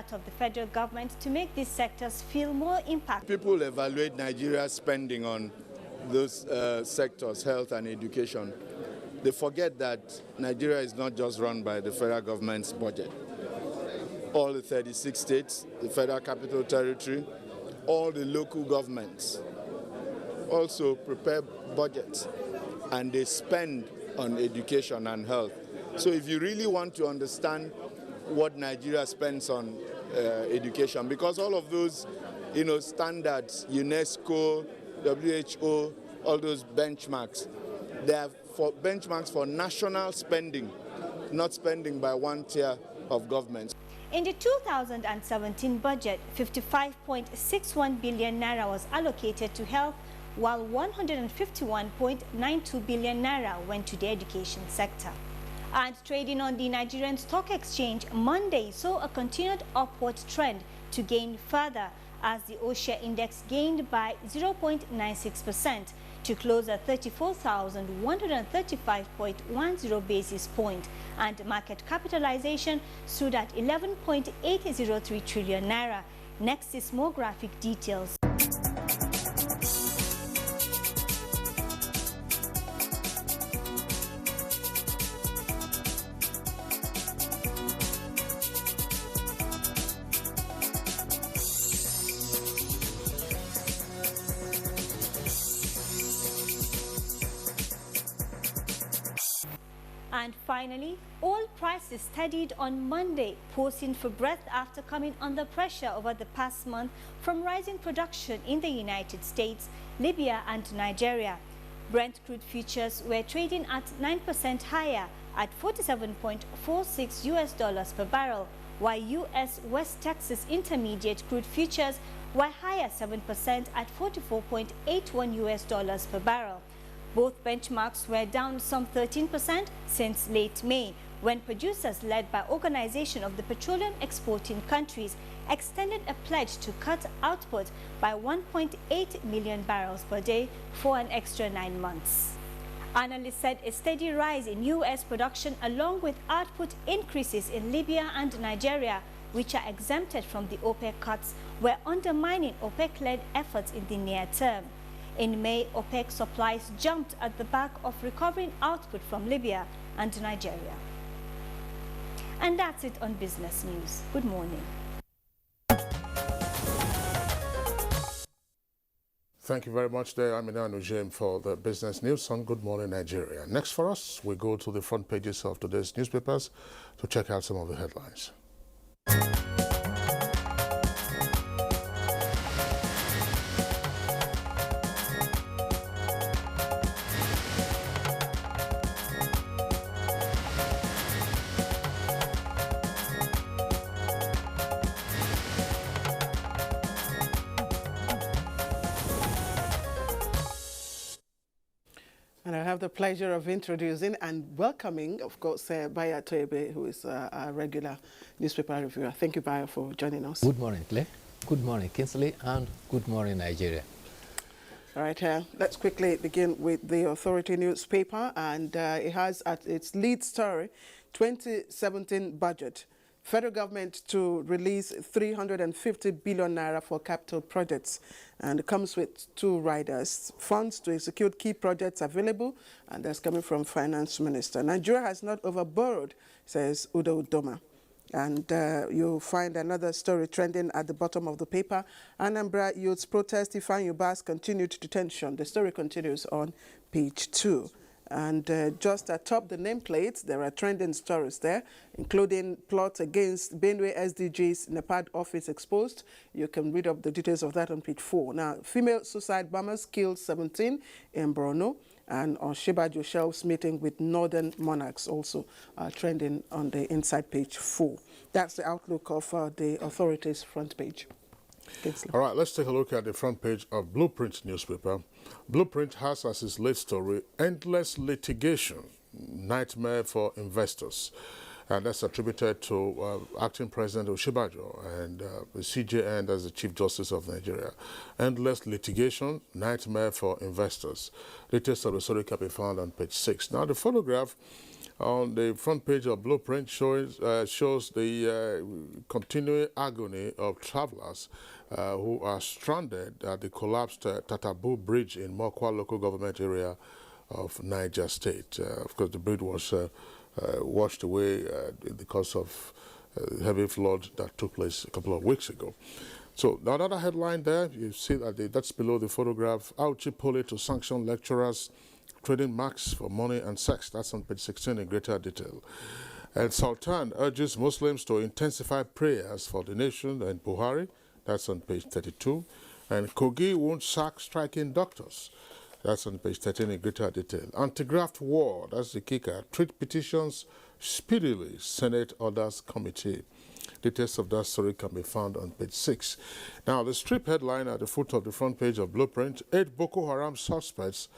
that of the federal government to make these sectors feel more impactful. People evaluate Nigeria's spending on those sectors, health and education. They forget that Nigeria is not just run by the federal government's budget. All the 36 states, the Federal Capital Territory, all the local governments also prepare budgets and they spend on education and health. So if you really want to understand what Nigeria spends on education, because all of those standards, UNESCO, WHO, all those benchmarks, they are for benchmarks for national spending, not spending by one tier of government. In the 2017 budget, 55.61 billion naira was allocated to health, while 151.92 billion naira went to the education sector. And trading on the Nigerian Stock Exchange Monday saw a continued upward trend to gain further as the O-share index gained by 0.96% to close at 34,135.10 basis points, and market capitalization stood at 11.803 trillion naira. Next is more graphic details. And finally, oil prices steadied on Monday, pausing for breath after coming under pressure over the past month from rising production in the United States, Libya and Nigeria. Brent crude futures were trading at 9% higher at $47.46 per barrel, while U.S. West Texas Intermediate crude futures were higher 7% at $44.81 per barrel. Both benchmarks were down some 13% since late May, when producers led by Organization of the Petroleum Exporting Countries extended a pledge to cut output by 1.8 million barrels per day for an extra 9 months. Analysts said a steady rise in U.S. production along with output increases in Libya and Nigeria, which are exempted from the OPEC cuts, were undermining OPEC-led efforts in the near term. In May, OPEC supplies jumped at the back of recovering output from Libya and Nigeria. And that's it on Business News. Good morning. Thank you very much there, Amina Nujem, for the Business News on Good Morning Nigeria. Next for us, we go to the front pages of today's newspapers to check out some of the headlines. And I have the pleasure of introducing and welcoming, of course, Baya Toebe, who is a regular newspaper reviewer. Thank you, Baya, for joining us. Good morning, Clay. Good morning, Kinsley, and good morning, Nigeria. All right, let's quickly begin with the Authority newspaper, and it has at its lead story, 2017 budget. Federal government to release 350 billion naira for capital projects, and it comes with two riders. Funds to execute key projects available, and that's coming from Finance Minister. Nigeria has not overborrowed, says Udo Udoma. And you'll find another story trending at the bottom of the paper. Anambra youths protest Ifeanyi Ubah's continued detention. The story continues on page 2. And just atop the nameplates, there are trending stories there, including plots against Benue SDG's NEPAD office exposed. You can read up the details of that on page 4. Now, female suicide bombers killed 17 in Borno, and Oshibajo shelves meeting with northern monarchs also trending on the inside page 4. That's the outlook of the Authority's front page. All right, let's take a look at the front page of Blueprint newspaper. Blueprint has as its lead story, endless litigation, nightmare for investors. And that's attributed to Acting President Oshibajo and the CJN as the Chief Justice of Nigeria. Endless litigation, nightmare for investors. Details of the story can be found on page 6. Now, the photograph On the front page of Blueprint shows the continuing agony of travelers who are stranded at the collapsed Tatabu Bridge in Mokwa local government area of Niger State. Of course, the bridge was washed away because of heavy flood that took place a couple of weeks ago. So the other headline there, you see that that's below the photograph. Auchi Poli to sanction lecturers trading marks for money and sex. That's on page 16 in greater detail. And Sultan urges Muslims to intensify prayers for the nation and Buhari. That's on page 32. And Kogi won't sack striking doctors. That's on page 13 in greater detail. Anti-graft war, that's the kicker. Treat petitions speedily, Senate orders committee. Details of that story can be found on page 6. Now, the strip headline at the foot of the front page of Blueprint, 8 Boko Haram suspects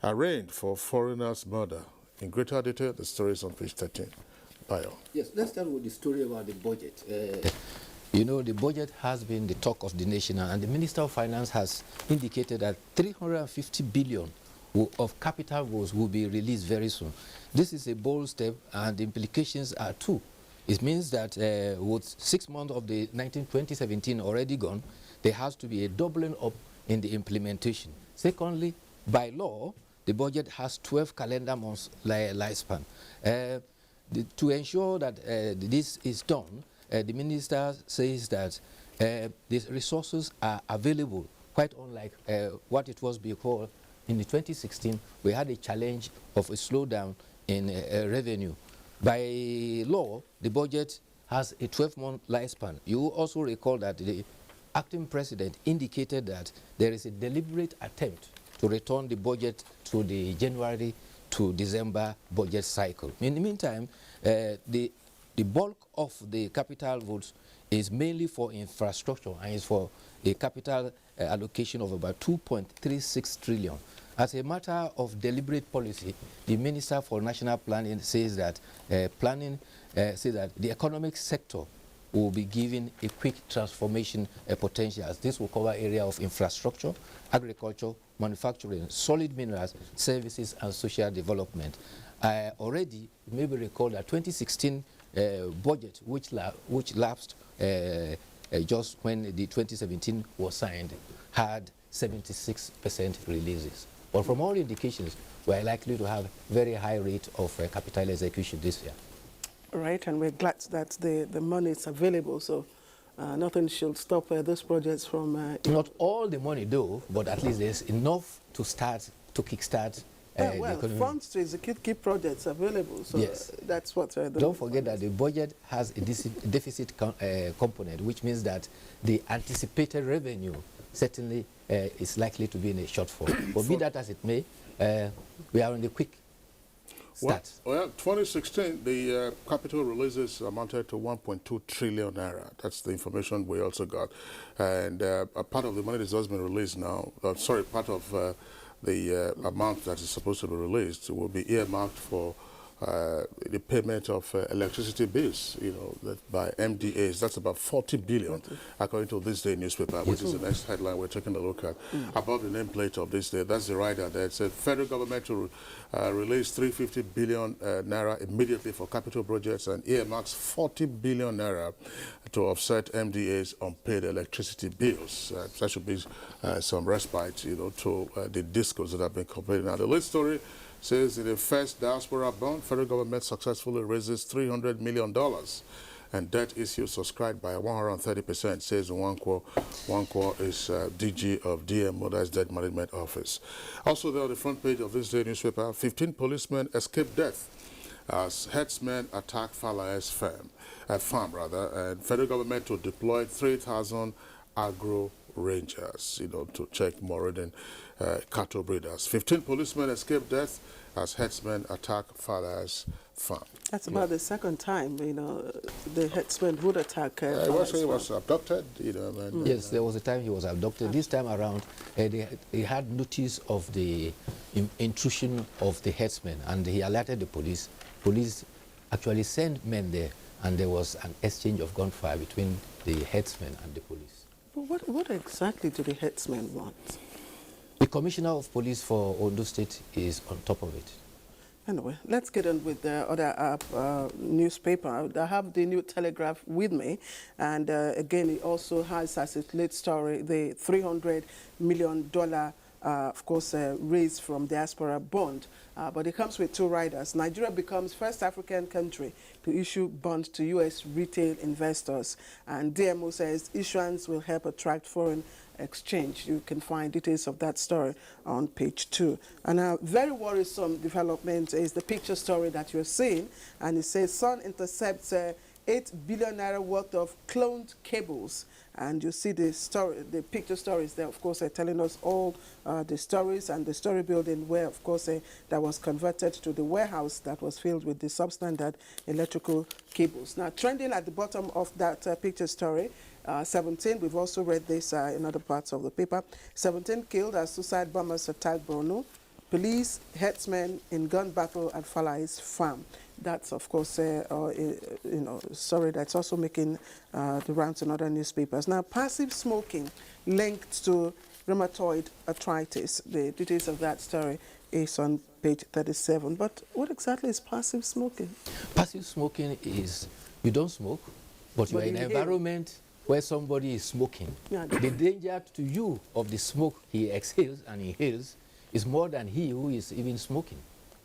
arraigned for foreigners' murder. In greater detail, the story is on page 13. Bayo. Yes, let's start with the story about the budget. You know, the budget has been the talk of the nation, and the Minister of Finance has indicated that 350 billion of capital goals will be released very soon. This is a bold step, and the implications are two. It means that with 6 months of the 2017 already gone, there has to be a doubling up in the implementation. Secondly, by law, the budget has 12 calendar months lifespan. To ensure that this is done, the minister says that these resources are available, quite unlike what it was before. In the 2016, we had a challenge of a slowdown in revenue. By law, the budget has a 12-month lifespan. You also recall that the acting president indicated that there is a deliberate attempt to return the budget to the January to December budget cycle. In the meantime, the bulk of the capital votes is mainly for infrastructure and is for a capital allocation of about 2.36 trillion. As a matter of deliberate policy, the Minister for National Planning says that the economic sector will be given a quick transformation potential, as this will cover area of infrastructure, agriculture, manufacturing, solid minerals, services, and social development. Already, you may be recalled that 2016 budget, which lapsed just when the 2017 was signed, had 76% releases. But from all indications, we are likely to have very high rate of capital execution this year. Right, and we're glad that the money is available, so nothing should stop those projects from... Not all the money, though, but at least there's enough to kickstart the economy. Funds to execute key projects available, so yes. That's what... Don't forget that the budget has a deficit component, which means that the anticipated revenue certainly is likely to be in a shortfall. But be that as it may, we are on the quick start. Well, 2016, the capital releases amounted to 1.2 trillion naira. That's the information we also got. And a part of the money that has been released now, part of the amount that is supposed to be released will be earmarked for the payment of electricity bills, by MDAs. That's about 40 billion, according to This Day newspaper, which is the next headline we're taking a look at. Above the nameplate of This Day, that's the rider there. It said federal government to release 350 billion naira immediately for capital projects and earmarks 40 billion naira to offset MDAs unpaid electricity bills. That should be some respite, to the discos that have been completed. Now, the lead story says in the first diaspora bond, federal government successfully raises $300 million and debt issue subscribed by 130%, says Nwankwo. Nwankwo is DG of DMO, that's Debt Management Office. Also there on the front page of This Day newspaper, 15 policemen escaped death as herdsmen attack Fala's farm, and federal government to deploy 3,000 agro rangers, to check marauding cattle breeders. 15 policemen escaped death as herdsmen attack Fala's farm. That's about the second time, the herdsmen would attack. He was abducted, Yes, there was a time he was abducted. This time around, he had notice of the intrusion of the herdsmen, and he alerted the police. Police actually sent men there, and there was an exchange of gunfire between the herdsmen and the police. But what exactly do the herdsmen want? The Commissioner of Police for Ondo State is on top of it. Anyway, let's get on with the other newspaper. I have the New Telegraph with me, and again, it also has as its lead story the $300 million, of course, raised from diaspora bond. But it comes with two riders. Nigeria becomes first African country to issue bonds to U.S. retail investors, and DMO says issuance will help attract foreign exchange. You can find details of that story on page 2. And a very worrisome development is the picture story that you're seeing, and it says Sun intercepts 8 billion naira worth of cloned cables. And you see the story, the picture stories there, of course, telling us all the stories, and the story building where, of course, that was converted to the warehouse that was filled with the substandard electrical cables. Now, trending at the bottom of that picture story, 17, we've also read this in other parts of the paper. 17 killed as suicide bombers attack Borno. Police headsmen in gun battle at Falai's farm. That's, of course, sorry, that's also making the rounds in other newspapers. Now, passive smoking linked to rheumatoid arthritis. The details of that story is on page 37. But what exactly is passive smoking? Passive smoking is you don't smoke, but you are in an environment where somebody is smoking. Yeah. The danger to you of the smoke he exhales and inhales is more than he who is even smoking.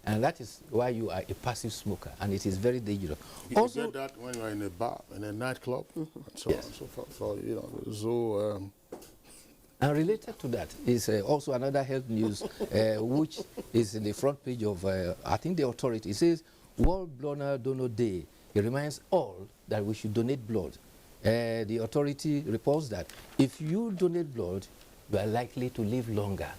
And that is why you are a passive smoker, and it is very dangerous. You Also, get that when you're in a bar, in a nightclub, and so Yes. on and so forth. So, you know, so... and related to that is also another health news, which is in the front page of, I think, the authority. It says, World Blood Donor Day. It reminds all that we should donate blood. The authority reports that if you donate blood, you are likely to live longer.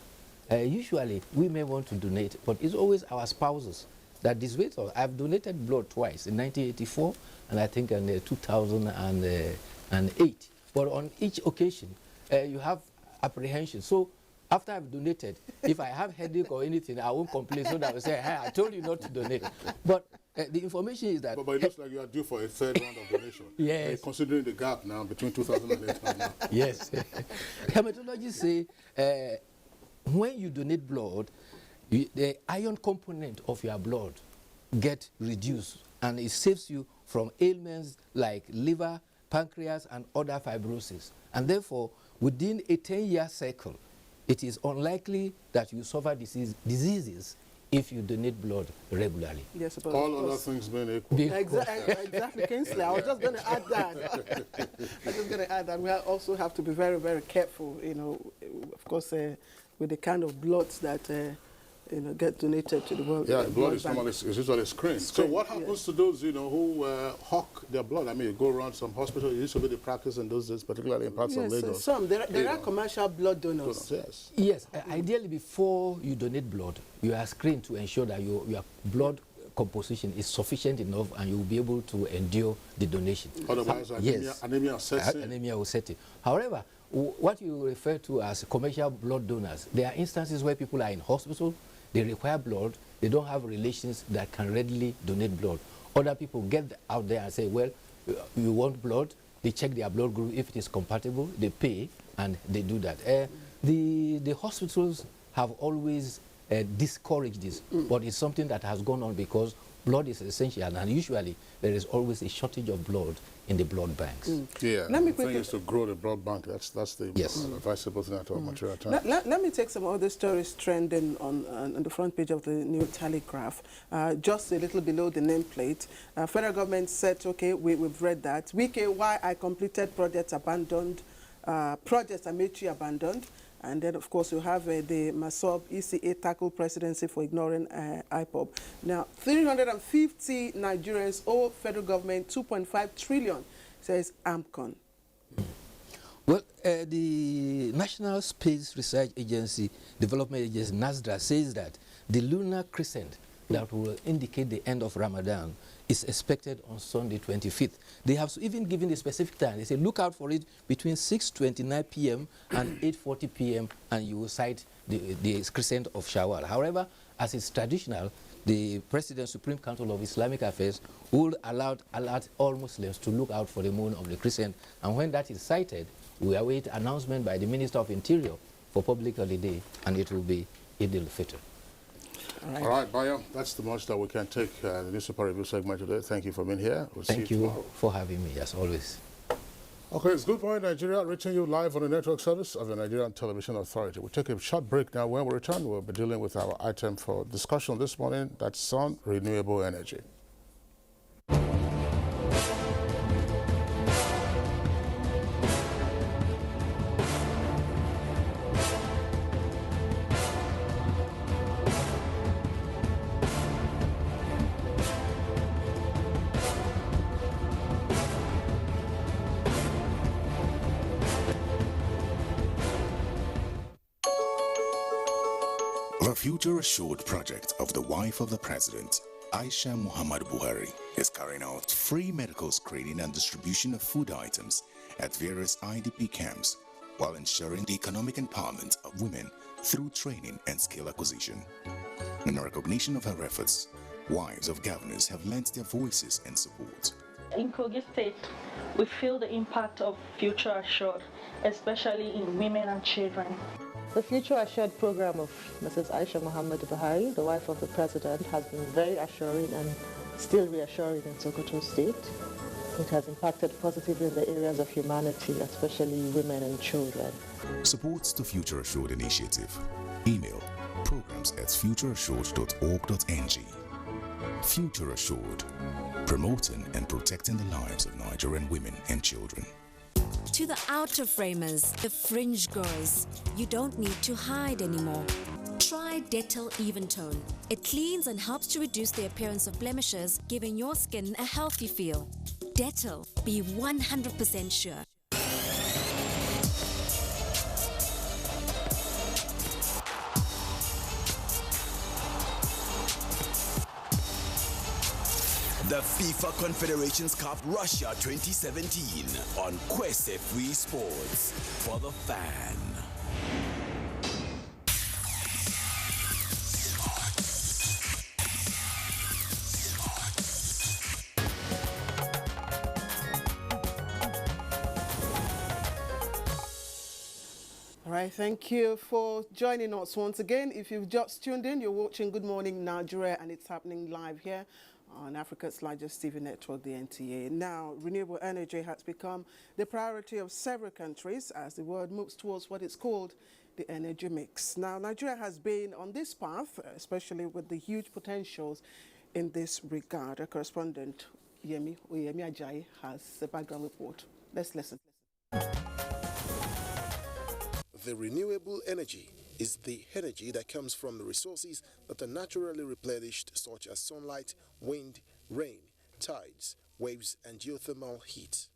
Usually, we may want to donate, but it's always our spouses that dissuade us. I've donated blood twice, in 1984 and I think in 2008. But on each occasion, you have apprehension. So after I've donated, if I have headache or anything, I won't complain, so that I will say, hey, I told you not to donate. But the information is that... But it looks like you are due for a third round of donation. Yes. Considering the gap now between 2008 and now. Yes. Hematologists say when you donate blood, the iron component of your blood get reduced, and it saves you from ailments like liver, pancreas, and other fibrosis. And therefore, within a 10-year cycle, it is unlikely that you suffer diseases if you donate blood regularly. Yes, but All other things being equal. Exactly, Kingsley. I was just going to add that. We also have to be very, very careful, you know, of course, with the kind of bloods that, get donated to the world. Yeah, blood is Bank. normally is usually screened. So what happens to those, who hawk their blood? I mean, you go around some hospitals. It used to be the practice in those days, particularly in parts of Yes, Lagos. there are commercial blood donors. Yes. Yes, ideally before you donate blood, you are screened to ensure that your blood composition is sufficient enough and you will be able to endure the donation. Otherwise, anemia sets in. Anemia will set in. However, what you refer to as commercial blood donors, there are instances where people are in hospital, they require blood, they don't have relations that can readily donate blood. Other people get out there and say, well, you want blood, they check their blood group, if it is compatible, they pay, and they do that. The hospitals have always discouraged this, but it's something that has gone on because blood is essential, and usually there is always a shortage of blood in the blood banks. Yeah, Let me the thing quickly- is to grow the blood bank. That's the Yes. advisable thing at all material time. Let me take some other stories trending on the front page of the New Telegraph. Just a little below the nameplate, federal government said, okay, we've read that. why I completed projects abandoned, projects Amechi abandoned. And then, of course, you have the Masob ECA tackle presidency for ignoring IPOB. Now, 350 Nigerians owe federal government 2.5 trillion, says AMCON. Well, the National Space Research Agency, Development Agency, NASDA, says that the lunar crescent that will indicate the end of Ramadan is expected on Sunday 25th. They have even given a specific time. They say look out for it between 6:29 p.m. and 8:40 p.m. and you will sight the crescent of Shawwal. However, as is traditional, the President Supreme Council of Islamic Affairs will alert all Muslims to look out for the moon of the crescent. And when that is sighted, we await announcement by the Minister of Interior for public holiday, and it will be Eid al-Fitr. All right, Bayo, that's the much that we can take the newspaper review segment today. Thank you for being here. We'll Thank see you you tomorrow. for having me, as always. Okay, it's Good Morning Nigeria, reaching you live on the network service of the Nigerian Television Authority. We'll take a short break now. When we return, we'll be dealing with our item for discussion this morning, that's on renewable energy. The Future Assured project of the wife of the president, Aisha Muhammad Buhari, is carrying out free medical screening and distribution of food items at various IDP camps while ensuring the economic empowerment of women through training and skill acquisition. In recognition of her efforts, wives of governors have lent their voices and support. In Kogi State, we feel the impact of Future Assured, especially in women and children. The Future Assured program of Mrs. Aisha Muhammad Buhari, the wife of the president, has been very assuring and still reassuring in Sokoto State. It has impacted positively in the areas of humanity, especially women and children. Supports the Future Assured initiative. Email programs@futureassured.org.ng. Future Assured, promoting and protecting the lives of Nigerian women and children. To the outer framers, the fringe goers, you don't need to hide anymore. Try Dettol Even Tone. It cleans and helps to reduce the appearance of blemishes, giving your skin a healthy feel. Dettol, be 100% sure. The FIFA Confederations Cup Russia 2017 on Kwese Free Sports for the fan. All right, thank you for joining us once again. If you've just tuned in, you're watching Good Morning Nigeria, and it's happening live here on Africa's largest TV network, the NTA. Now, renewable energy has become the priority of several countries as the world moves towards what is called the energy mix. Now, Nigeria has been on this path, especially with the huge potentials in this regard. Our correspondent, Yemi Ajayi, has a background report. Let's listen. The renewable energy is the energy that comes from the resources that are naturally replenished, such as sunlight, wind, rain, tides, waves, and geothermal heat.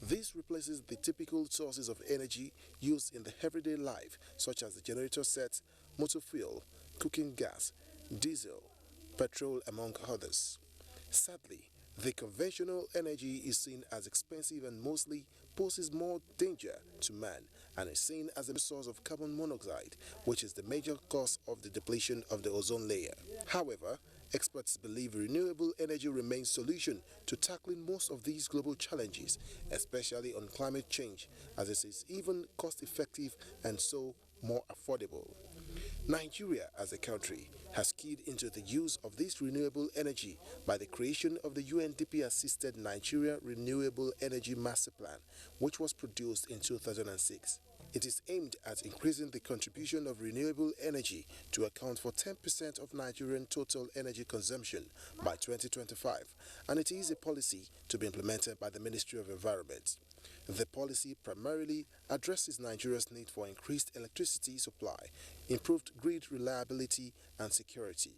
This replaces the typical sources of energy used in the everyday life, such as the generator set, motor fuel, cooking gas, diesel, petrol, among others. Sadly, the conventional energy is seen as expensive and mostly poses more danger to man, and is seen as a source of carbon monoxide, which is the major cause of the depletion of the ozone layer. However, experts believe renewable energy remains solution to tackling most of these global challenges, especially on climate change, as it is even cost-effective and so more affordable. Nigeria, as a country, has keyed into the use of this renewable energy by the creation of the UNDP-assisted Nigeria Renewable Energy Master Plan, which was produced in 2006. It is aimed at increasing the contribution of renewable energy to account for 10% of Nigerian total energy consumption by 2025, and it is a policy to be implemented by the Ministry of Environment. The policy primarily addresses Nigeria's need for increased electricity supply, improved grid reliability and security.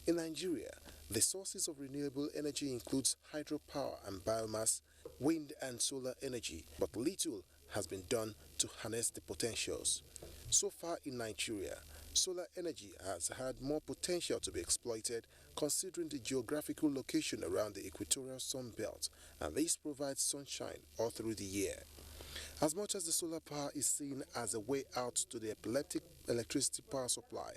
In Nigeria, the sources of renewable energy includes hydropower and biomass, wind and solar energy, but little has been done to harness the potentials. So far in Nigeria, solar energy has had more potential to be exploited considering the geographical location around the equatorial sun belt, and this provides sunshine all through the year. As much as the solar power is seen as a way out to the epileptic electricity power supply,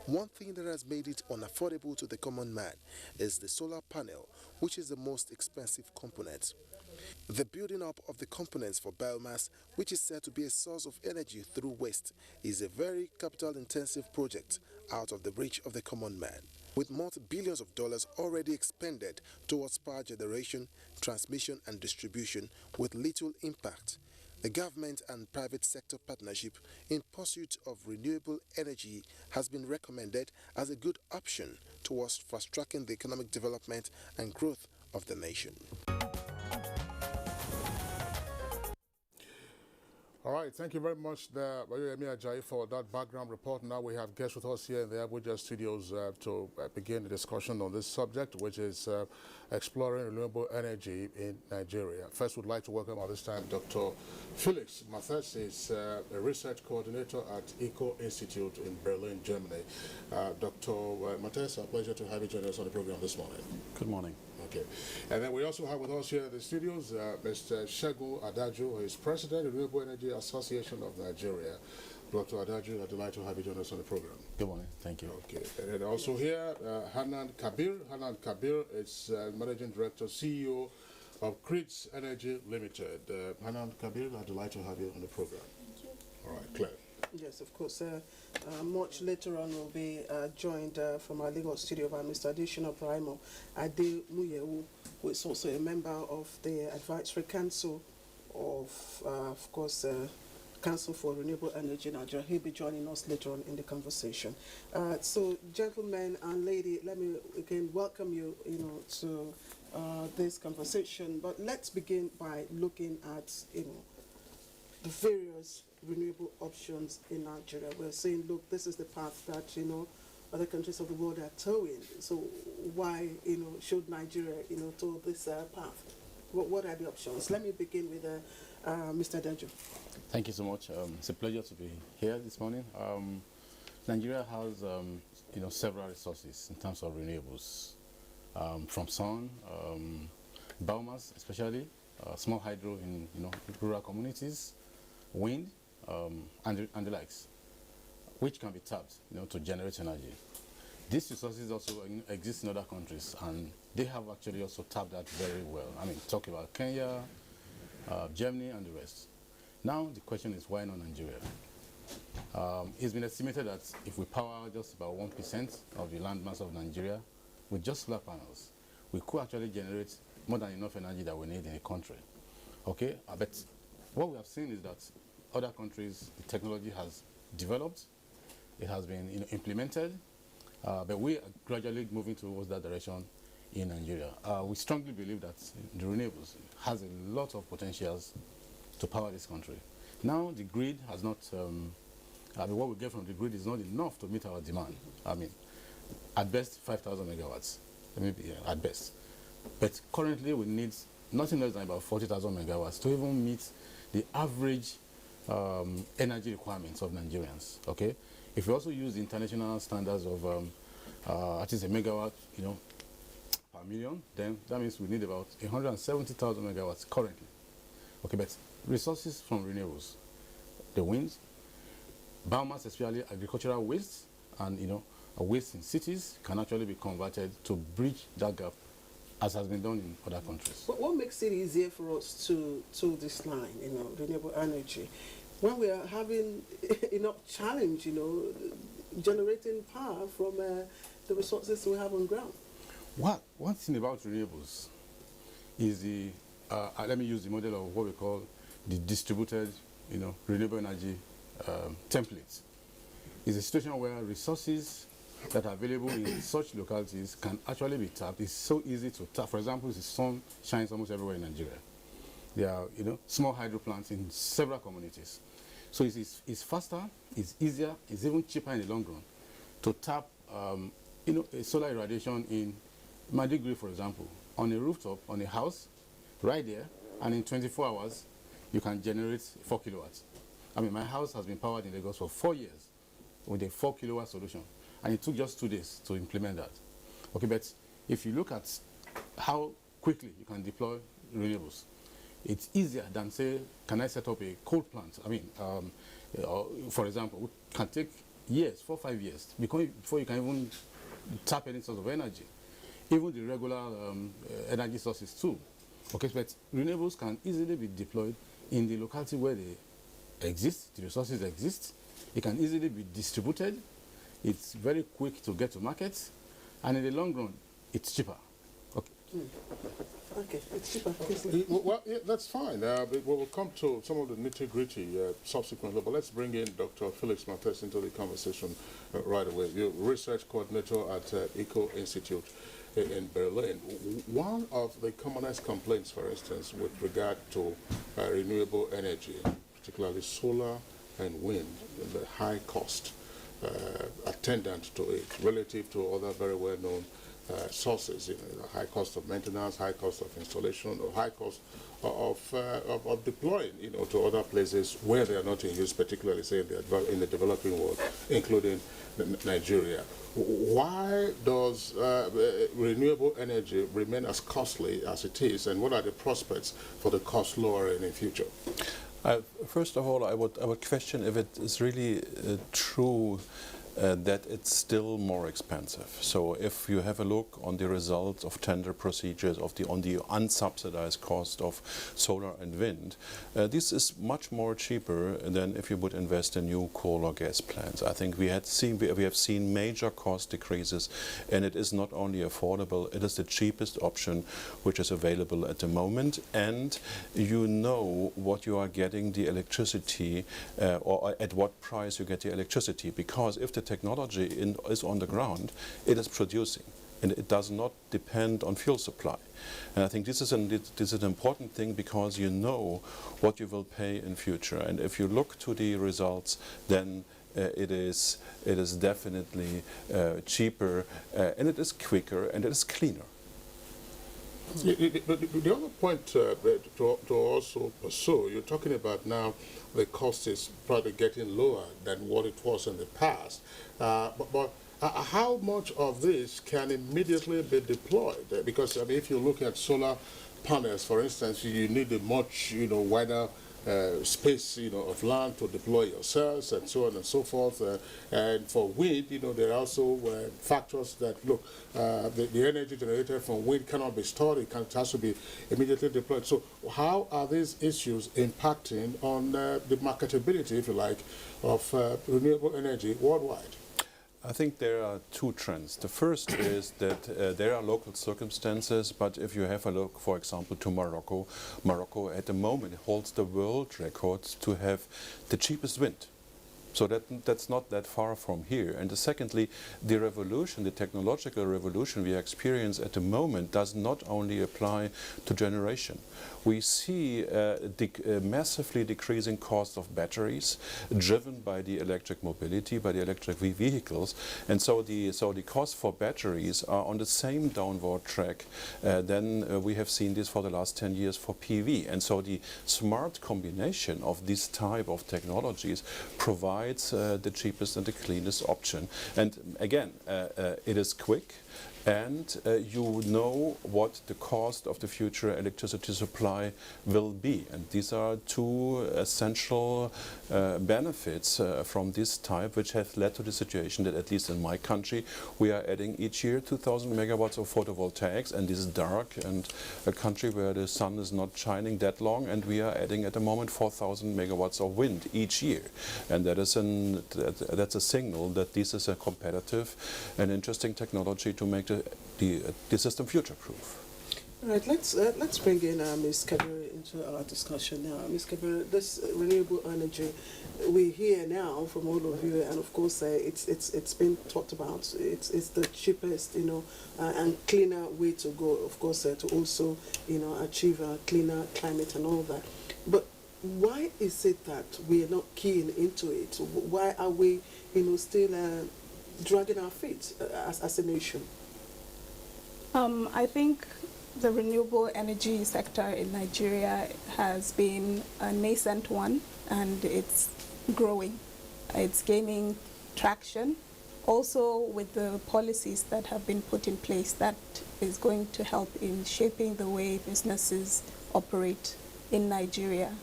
One thing that has made it unaffordable to the common man is the solar panel, which is the most expensive component. The building up of the components for biomass, which is said to be a source of energy through waste, is a very capital-intensive project out of the reach of the common man. With multi-billions of dollars already expended towards power generation, transmission and distribution with little impact, the government and private sector partnership in pursuit of renewable energy has been recommended as a good option towards fast-tracking the economic development and growth of the nation. All right, thank you very much, Bayoyemi Ajayi, for that background report. Now we have guests with us here in the Abuja studios to begin the discussion on this subject, which is exploring renewable energy in Nigeria. First, we'd like to welcome at this time Dr. Felix Matthes, is a research coordinator at Eco Institute in Berlin, Germany. Dr. Matthes, a pleasure to have you join us on the program this morning. Good morning. Okay. And then we also have with us here in the studios Mr. Segun Adaju, who is President of the Renewable Energy Association of Nigeria. Dr. Adaju, I'd like to have you join us on the program. Good morning. Thank you. Okay. And then also here, Hanan Kabir. Hanan Kabir is Managing Director, CEO of Crits Energy Limited. Hanan Kabir, I'd like to have you on the program. Thank you. All right, Claire. Yes, of course. Much later on, we'll be joined from our Lagos studio by Mr. Additional Primo Ademuyewu, who is also a member of the Advisory Council of course, Council for Renewable Energy Nigeria. He'll be joining us later on in the conversation. So, gentlemen and lady, let me again welcome you, to this conversation. But let's begin by looking at, the various renewable options in Nigeria. We're saying, look, this is the path that, other countries of the world are towing. So why, should Nigeria, tow this path? What are the options? Let me begin with Mr. Adaju. Thank you so much. It's a pleasure to be here this morning. Nigeria has, several resources in terms of renewables, from sun, biomass, especially small hydro in, rural communities, wind, and the likes, which can be tapped, to generate energy. These resources also exist in other countries, and they have actually also tapped that very well. I mean, talk about Kenya, Germany, and the rest. Now the question is, why not Nigeria? It's been estimated that if we power just about 1% of the land mass of Nigeria with just solar panels, we could actually generate more than enough energy that we need in the country. Okay, but what we have seen is that other countries, the technology has developed, it has been implemented, but we are gradually moving towards that direction in Nigeria. We strongly believe that the renewables has a lot of potentials to power this country. Now the grid has not, what we get from the grid is not enough to meet our demand. I mean, at best 5,000 megawatts, maybe at best. But currently we need nothing less than about 40,000 megawatts to even meet the average energy requirements of Nigerians. Okay, if we also use the international standards of at least a megawatt, per million, then that means we need about 170,000 megawatts currently. Okay, but resources from renewables, the wind, biomass, especially agricultural waste, and waste in cities can actually be converted to bridge that gap, as has been done in other countries. But what makes it easier for us to this line, renewable energy, when we are having enough challenge, generating power from the resources we have on ground? One thing about renewables is the, let me use the model of what we call the distributed, renewable energy template. It's a situation where resources that are available in such localities can actually be tapped. It's so easy to tap. For example, the sun shines almost everywhere in Nigeria. There are, small hydro plants in several communities. So it's faster, it's easier, it's even cheaper in the long run to tap, a solar irradiation in Maiduguri, for example, on a rooftop, on a house, right there, and in 24 hours, you can generate 4 kilowatts. I mean, my house has been powered in Lagos for 4 years with a 4 kilowatt solution, and it took just 2 days to implement that. Okay, but if you look at how quickly you can deploy renewables, it's easier than, say, can I set up a coal plant? I mean, for example, we can take years, 4 or 5 years, before you can even tap any sort of energy. Even the regular energy sources too. Okay, but renewables can easily be deployed in the locality where they exist, the resources exist. It can easily be distributed. It's very quick to get to markets, and in the long run, it's cheaper. Okay. Okay, it's cheaper. Well, yeah, that's fine. We'll come to some of the nitty-gritty subsequently, but let's bring in Dr. Felix Martes into the conversation right away. You're research coordinator at Eco Institute in Berlin. One of the commonest complaints, for instance, with regard to renewable energy, particularly solar and wind, the high cost attendant to it relative to other very well-known sources, high cost of maintenance, high cost of installation, or high cost of deploying, to other places where they are not in use, particularly, say, in the developing world, including Nigeria. Why does renewable energy remain as costly as it is, and what are the prospects for the cost lowering in future? First of all, I would question if it is really true that it's still more expensive. So if you have a look on the results of tender procedures on the unsubsidized cost of solar and wind, this is much more cheaper than if you would invest in new coal or gas plants. I think we have seen major cost decreases, and it is not only affordable, it is the cheapest option which is available at the moment, and you know what you are getting the electricity or at what price you get the electricity, because if the technology is on the ground, it is producing, and it does not depend on fuel supply. And I think this is an important thing, because you know what you will pay in future. And if you look to the results, then it is definitely cheaper, and it is quicker, and it is cleaner. The other point to also pursue, you're talking about now the cost is probably getting lower than what it was in the past. But how much of this can immediately be deployed? Because if you look at solar panels, for instance, you need a much wider space of land to deploy your cells and so on and so forth. And for wind, there are also factors that look, the energy generated from wind cannot be stored, it has to be immediately deployed. So how are these issues impacting on the marketability, if you like, of renewable energy worldwide? I think there are two trends. The first is that there are local circumstances, but if you have a look, for example, to Morocco, Morocco at the moment holds the world record to have the cheapest wind. So that's not that far from here. And secondly, the revolution, the technological revolution we experience at the moment does not only apply to generation. We see massively decreasing cost of batteries driven by the electric mobility, by the electric vehicles. And so the cost for batteries are on the same downward track than we have seen this for the last 10 years for PV. And so the smart combination of this type of technologies provides the cheapest and the cleanest option. And again, it is quick, and you know what the cost of the future electricity supply will be. And these are two essential benefits from this type, which have led to the situation that, at least in my country, we are adding each year 2,000 megawatts of photovoltaics, and this is dark and a country where the sun is not shining that long, and we are adding at the moment 4,000 megawatts of wind each year. And that's a signal that this is a competitive and interesting technology to make the system future-proof. All right, let's bring in Ms. Kabir into our discussion now. Ms. Kabir, this renewable energy, we hear now from all of you, and of course it's been talked about. It's the cheapest, and cleaner way to go. Of course, to also achieve a cleaner climate and all that. But why is it that we are not keying into it? Why are we, still dragging our feet as a nation? I think the renewable energy sector in Nigeria has been a nascent one, and it's growing. It's gaining traction. Also, with the policies that have been put in place, that is going to help in shaping the way businesses operate in Nigeria.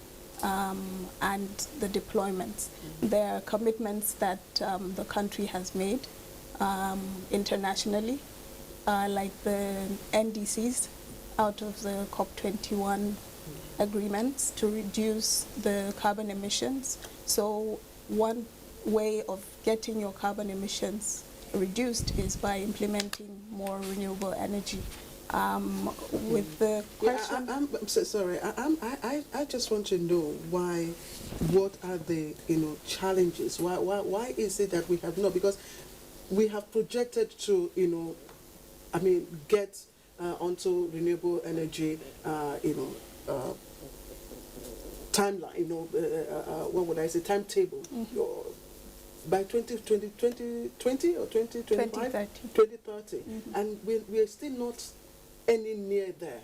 and the deployments. There are commitments that the country has made internationally, like the NDCs out of the COP21 agreements to reduce the carbon emissions. So one way of getting your carbon emissions reduced is by implementing more renewable energy. With the question, I'm so sorry. I just want to know why. What are the challenges? Why is it that we have not? Because we have projected to get onto renewable energy timeline. What would I say? Timetable. By 2020 or 2025? 2030. And we're still not any near there.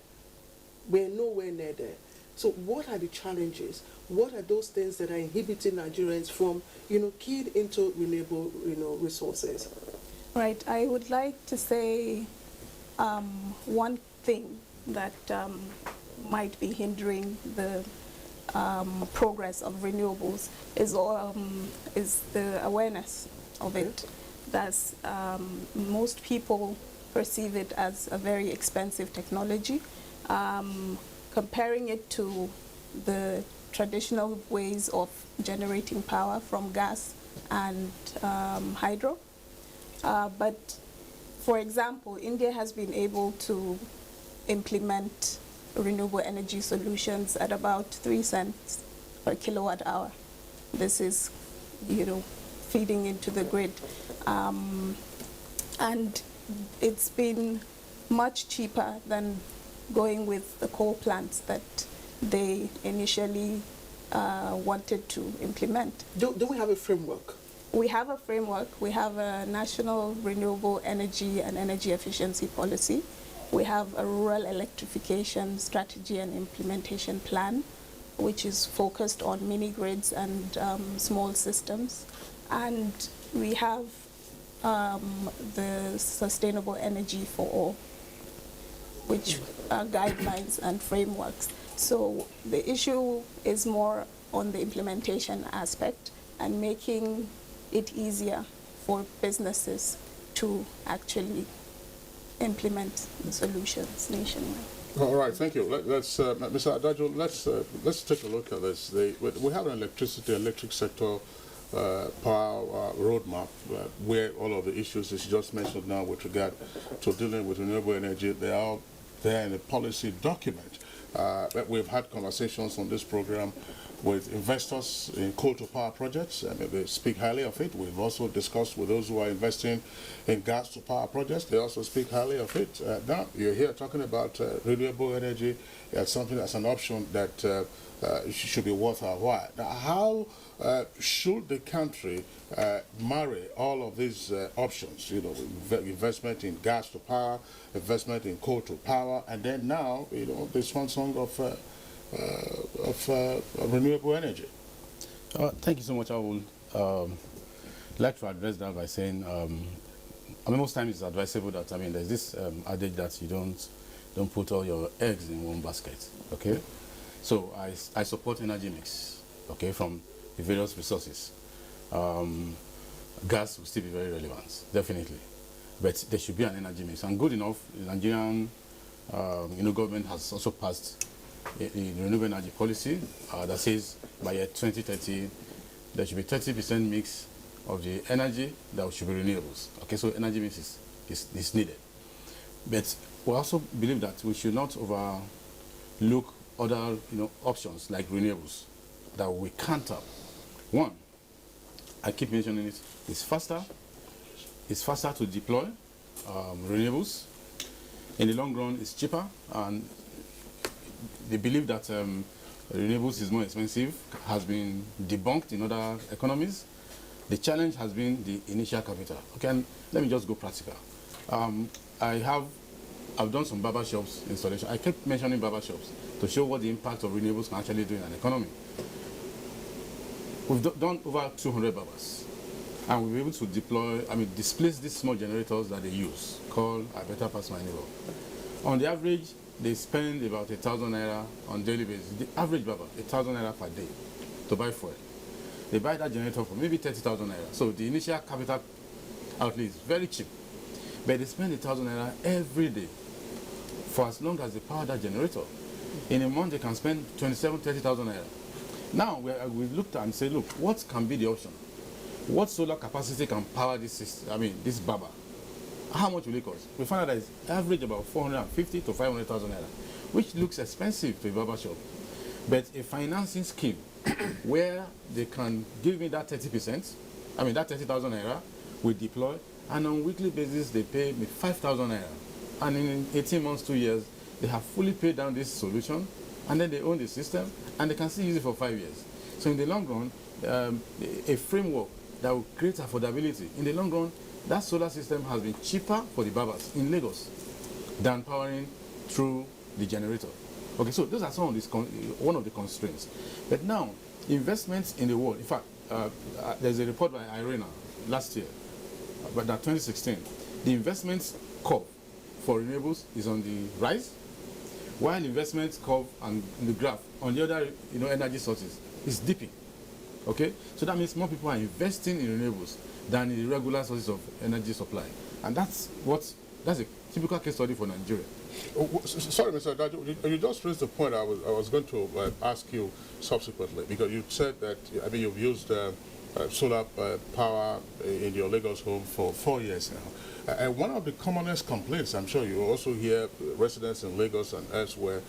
We're nowhere near there. So what are the challenges? What are those things that are inhibiting Nigerians from, keyed into renewable, resources? Right. I would like to say one thing that might be hindering the progress of renewables is the awareness of it. Thus, most people perceive it as a very expensive technology. Comparing it to the traditional ways of generating power from gas and hydro. But for example, India has been able to implement renewable energy solutions at about 3 cents per kilowatt hour. This is, feeding into the grid. And it's been much cheaper than going with the coal plants that they initially wanted to implement. Do we have a framework? We have a framework. We have a national renewable energy and energy efficiency policy. We have a rural electrification strategy and implementation plan, which is focused on mini grids and small systems. And we have the Sustainable Energy for All, which are guidelines and frameworks. So the issue is more on the implementation aspect and making it easier for businesses to actually implement the solutions nationwide. All right, thank you. Let's, Mr. Adajo, let's take a look at this. We have an electric sector power roadmap where all of the issues that you just mentioned now with regard to dealing with renewable energy, they are there in the policy document. We've had conversations on this program with investors in coal-to-power projects. They speak highly of it. We've also discussed with those who are investing in gas-to-power projects. They also speak highly of it. Now, you're here talking about renewable energy as something that's an option that should be worth our while. Now, how should the country marry all of these options, investment in gas to power, investment in coal to power, and then now, this one song of renewable energy? Thank you so much. I would like to address that by saying, most times it's advisable that, there's this adage that you don't put all your eggs in one basket, okay? So I support energy mix, okay, from the various resources. Gas will still be very relevant, definitely. But there should be an energy mix. And good enough, the Nigerian government has also passed a renewable energy policy that says by year 2030, there should be 30% mix of the energy that should be renewables. Okay, so energy mix is needed. But we also believe that we should not overlook other options like renewables that we can't tap. One, I keep mentioning it, it's faster to deploy renewables. In the long run, it's cheaper, and they believe that renewables is more expensive, has been debunked in other economies. The challenge has been the initial capital. Okay, and let me just go practical. I've done some barber shops installation. I kept mentioning barber shops to show what the impact of renewables can actually do in an economy. We've done over 200 barbers, and we were able to displace these small generators that they use, called I Better Pass My Neighbor. On the average, they spend about 1,000 naira on daily basis. The average Baba, 1,000 naira per day to buy fuel. They buy that generator for maybe 30,000 naira. So the initial capital outlay is very cheap. But they spend 1,000 naira every day for as long as they power that generator. In a month, they can spend 30,000 naira. Now, we've looked at and said, look, what can be the option? What solar capacity can power this system, this Baba? How much will it cost? We found out that it's average about 450 to 500,000 naira, which looks expensive to a barber shop. But a financing scheme where they can give me that 30%, that 30,000 naira, we deploy, and on a weekly basis, they pay me 5,000 naira. And in 18 months, 2 years, they have fully paid down this solution, and then they own the system, and they can still use it for 5 years. So in the long run, a framework that will create affordability. In the long run, that solar system has been cheaper for the barbers in Lagos than powering through the generator. Okay, so those are some of these one of the constraints. But now, investments in the world, in fact, there's a report by IRENA last year, but that 2016, the investments curve for renewables is on the rise, while investment curve and the graph on the other energy sources is dipping. Okay, so that means more people are investing in renewables than in the regular sources of energy supply, and that's a typical case study for Nigeria. Sorry, Mr. Adajo, you just raised the point I was going to ask you subsequently, because you said that you've used solar power in your Lagos home for 4 years now. And one of the commonest complaints, I'm sure you also hear residents in Lagos and elsewhere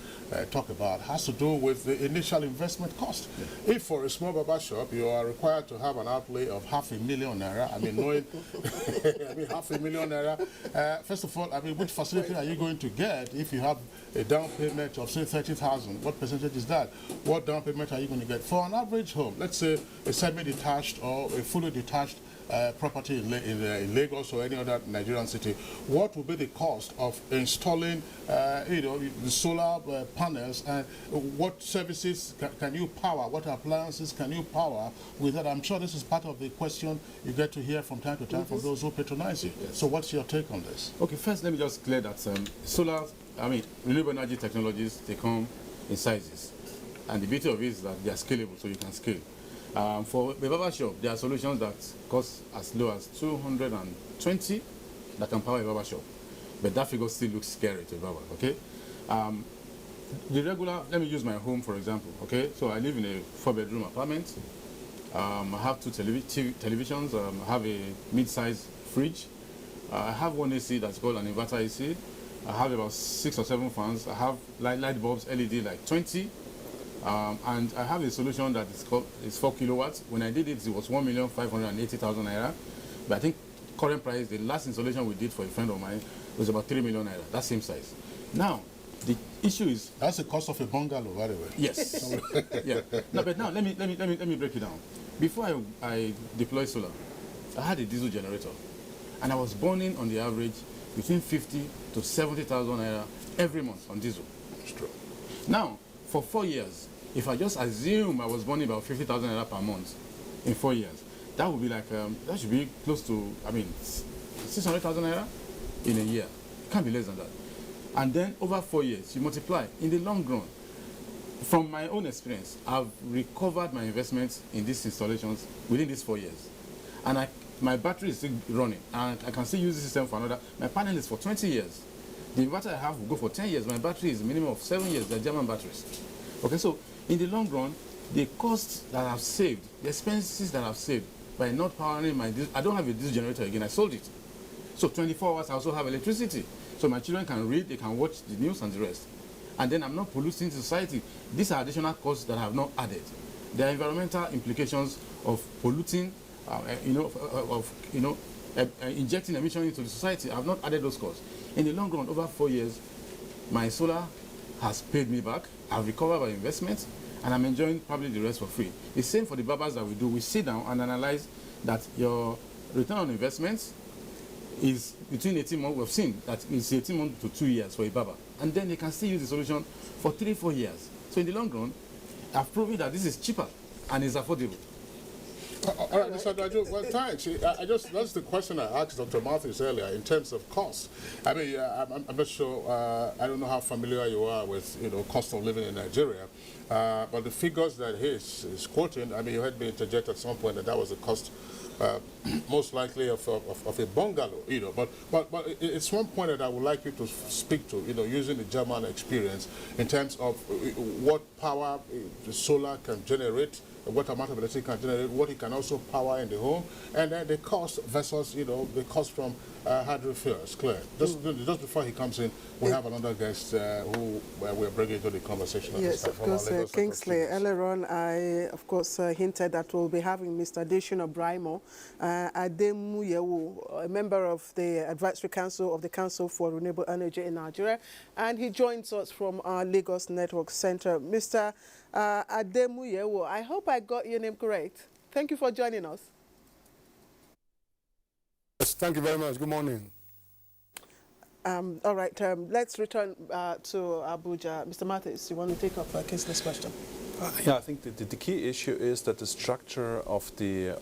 talk about, has to do with the initial investment cost. Yeah. If for a small barber shop you are required to have an outlay of 500,000 naira, knowing 500,000 naira, first of all, which facility are you going to get if you have a down payment of say 30,000? What percentage is that? What down payment are you going to get? For an average home, let's say a semi-detached or a fully detached property in Lagos or any other Nigerian city, what will be the cost of installing the solar panels, and what services can you power, what appliances can you power with that? I'm sure this is part of the question you get to hear from time to time from those who patronize you. Yes. So what's your take on this? Okay, first let me just clear that renewable energy technologies, they come in sizes, and the beauty of it is that they are scalable, so you can scale. For the barber shop, there are solutions that cost as low as 220 that can power a barber shop, but that figure still looks scary to a barber. Okay, the regular. Let me use my home for example. Okay, so I live in a 4-bedroom apartment. I have 2 televisions. I have a mid-size fridge. I have 1 AC that's called an inverter AC. I have about 6 or 7 fans. I have light bulbs, LED like 20. And I have a solution that is 4 kilowatts. When I did it, it was 1,580,000 naira. But I think current price, the last installation we did for a friend of mine was about 3 million naira. That same size. Now, the issue is that's the cost of a bungalow, by the way. Yes. Yeah. No, but now let me break it down. Before I deployed solar, I had a diesel generator, and I was burning on the average between 50 to 70,000 naira every month on diesel. That's true. Now, for 4 years, if I just assume I was burning about 50,000 naira per month in 4 years, that would be like that should be close to 600,000 naira in a year. It can't be less than that. And then over 4 years, you multiply. In the long run, from my own experience, I've recovered my investments in these installations within these 4 years, and my battery is still running, and I can still use the system for another. My panel is for 20 years. The inverter I have will go for 10 years. My battery is a minimum of 7 years. They're German batteries. Okay, so in the long run, the costs that I've saved, the expenses that I've saved by not powering my diesel, I don't have a diesel generator again. I sold it. So 24 hours, I also have electricity. So my children can read, they can watch the news and the rest. And then I'm not polluting society. These are additional costs that I have not added. There are environmental implications of polluting, injecting emission into the society. I have not added those costs. In the long run, over 4 years, my solar has paid me back. I've recovered my investment, and I'm enjoying probably the rest for free. The same for the barbers that we do. We sit down and analyze that your return on investments is between 18 months. We've seen that it's 18 months to 2 years for a barber, and then they can still use the solution for 3-4 years. So in the long run, I've proven that this is cheaper and is affordable. All right, Mr. Daju, well, thanks. That's the question I asked Dr. Matthews earlier in terms of cost. I mean, I'm not sure, I don't know how familiar you are with, cost of living in Nigeria, but the figures that he's quoting, I mean, you had me interject at some point that was the cost most likely of a bungalow, but it's one point that I would like you to speak to, using the German experience in terms of what power the solar can generate, what amount of electricity can generate, what it can also power in the home, and then the cost versus, the cost from hydro fuels. Claire, just before he comes in, we have another guest who we're bringing into the conversation. Yes, of course, Kingsley. Earlier on, I, of course, hinted that we'll be having Mr. Adesina Brimo Ademuyewu, a member of the Advisory Council of the Council for Renewable Energy in Nigeria, and he joins us from our Lagos Network Center. Mr. Ademuyewu, I hope I got your name correct. Thank you for joining us. Yes, thank you very much. Good morning. All right, let's return to Abuja. Mr. Matthews, you want to take up Kingsley's question? Yeah, I think the key issue is that the structure of the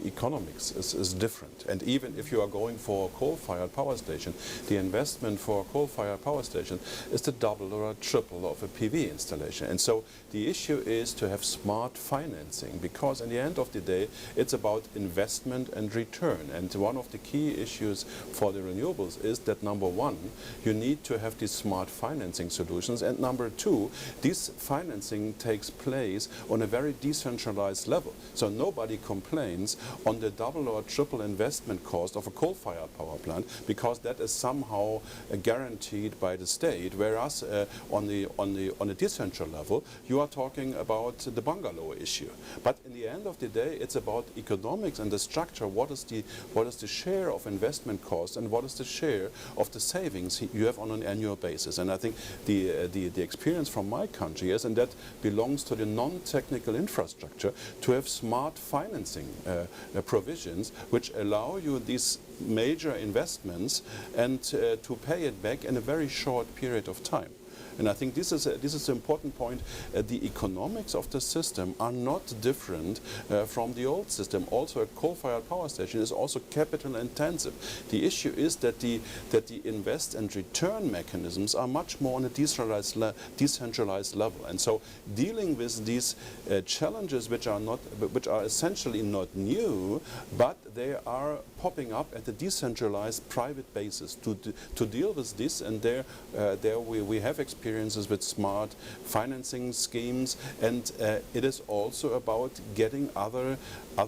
economics is different. And even if you are going for a coal-fired power station, the investment for a coal-fired power station is the double or a triple of a PV installation. And so the issue is to have smart financing, because in the end of the day, it's about investment and return. And one of the key issues for the renewables is that, number one, you need to have these smart financing solutions, and number two, this financing takes place on a very decentralized level. So nobody complains on the double or triple investment cost of a coal-fired power plant, because that is somehow guaranteed by the state, whereas on a decentral level, you are talking about the bungalow issue. But in the end of the day, it's about economics and the structure. What is the share of investment cost, and what is the share of the savings you have on an annual basis? And I think the experience from my country is, and that belongs to the non-technical infrastructure, to have smart financing provisions which allow you these major investments and to pay it back in a very short period of time. And I think this is an important point. The economics of the system are not different from the old system. Also, a coal-fired power station is also capital intensive. The issue is that the invest and return mechanisms are much more on a decentralized level. And so, dealing with these challenges, which are essentially not new, but they are popping up at a decentralized private basis. To deal with this, and there we have experiences with smart financing schemes, and it is also about getting other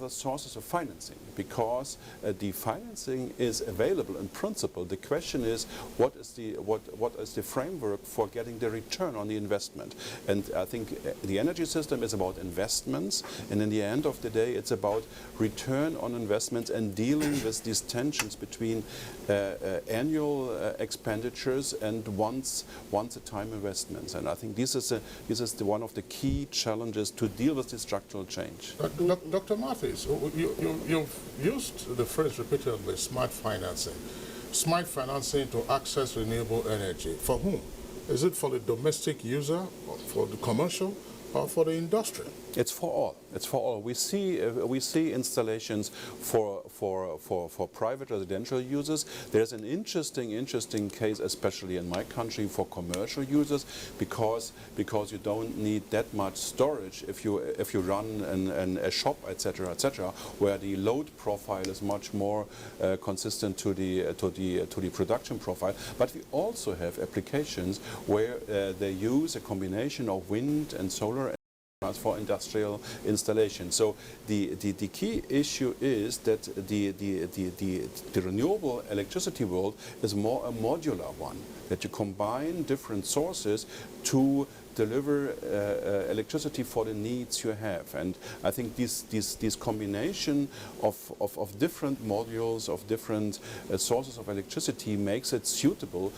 sources of financing, because the financing is available in principle. The question is, what is the framework for getting the return on the investment? And I think the energy system is about investments, and in the end of the day, it's about return on investments and dealing with these tensions between annual expenditures and once a time investments. And I think this is one of the key challenges to deal with this structural change. Dr. Matthews, you've used the phrase repeatedly, smart financing. Smart financing to access renewable energy. For whom? Is it for the domestic user, or for the commercial, or for the industry? It's for all. It's for all. We see installations for private residential users. There's an interesting case, especially in my country, for commercial users, because you don't need that much storage if you run a shop, etc., where the load profile is much more consistent to the production profile. But we also have applications where they use a combination of wind and solar for industrial installation. So the key issue is that the renewable electricity world is more a modular one, that you combine different sources to deliver electricity for the needs you have. And I think this combination of different modules, of different sources of electricity makes it suitable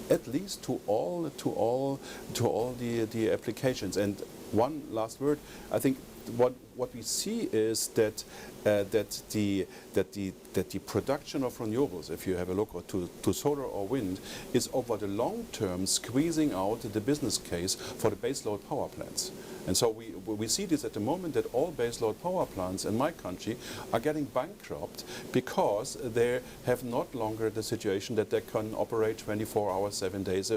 at least to all the applications. And one last word, I think what what we see is that that the production of renewables, if you have a look to solar or wind, is over the long term squeezing out the business case for the baseload power plants. And so we see this at the moment, that all baseload power plants in my country are getting bankrupt because they have not longer the situation that they can operate 24 hours, 7 days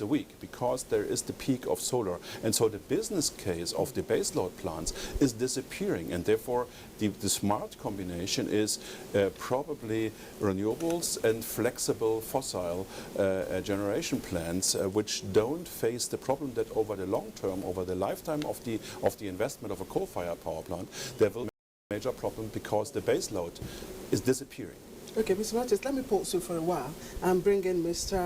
a week, because there is the peak of solar. And so the business case of the baseload plants is disappearing, and therefore the smart combination is probably renewables and flexible fossil generation plants, which don't face the problem that over the long term, over the lifetime of the investment of a coal-fired power plant, there will be a major problem because the baseload is disappearing. Okay, Mr. Mattis, let me pause you for a while and bring in Mr.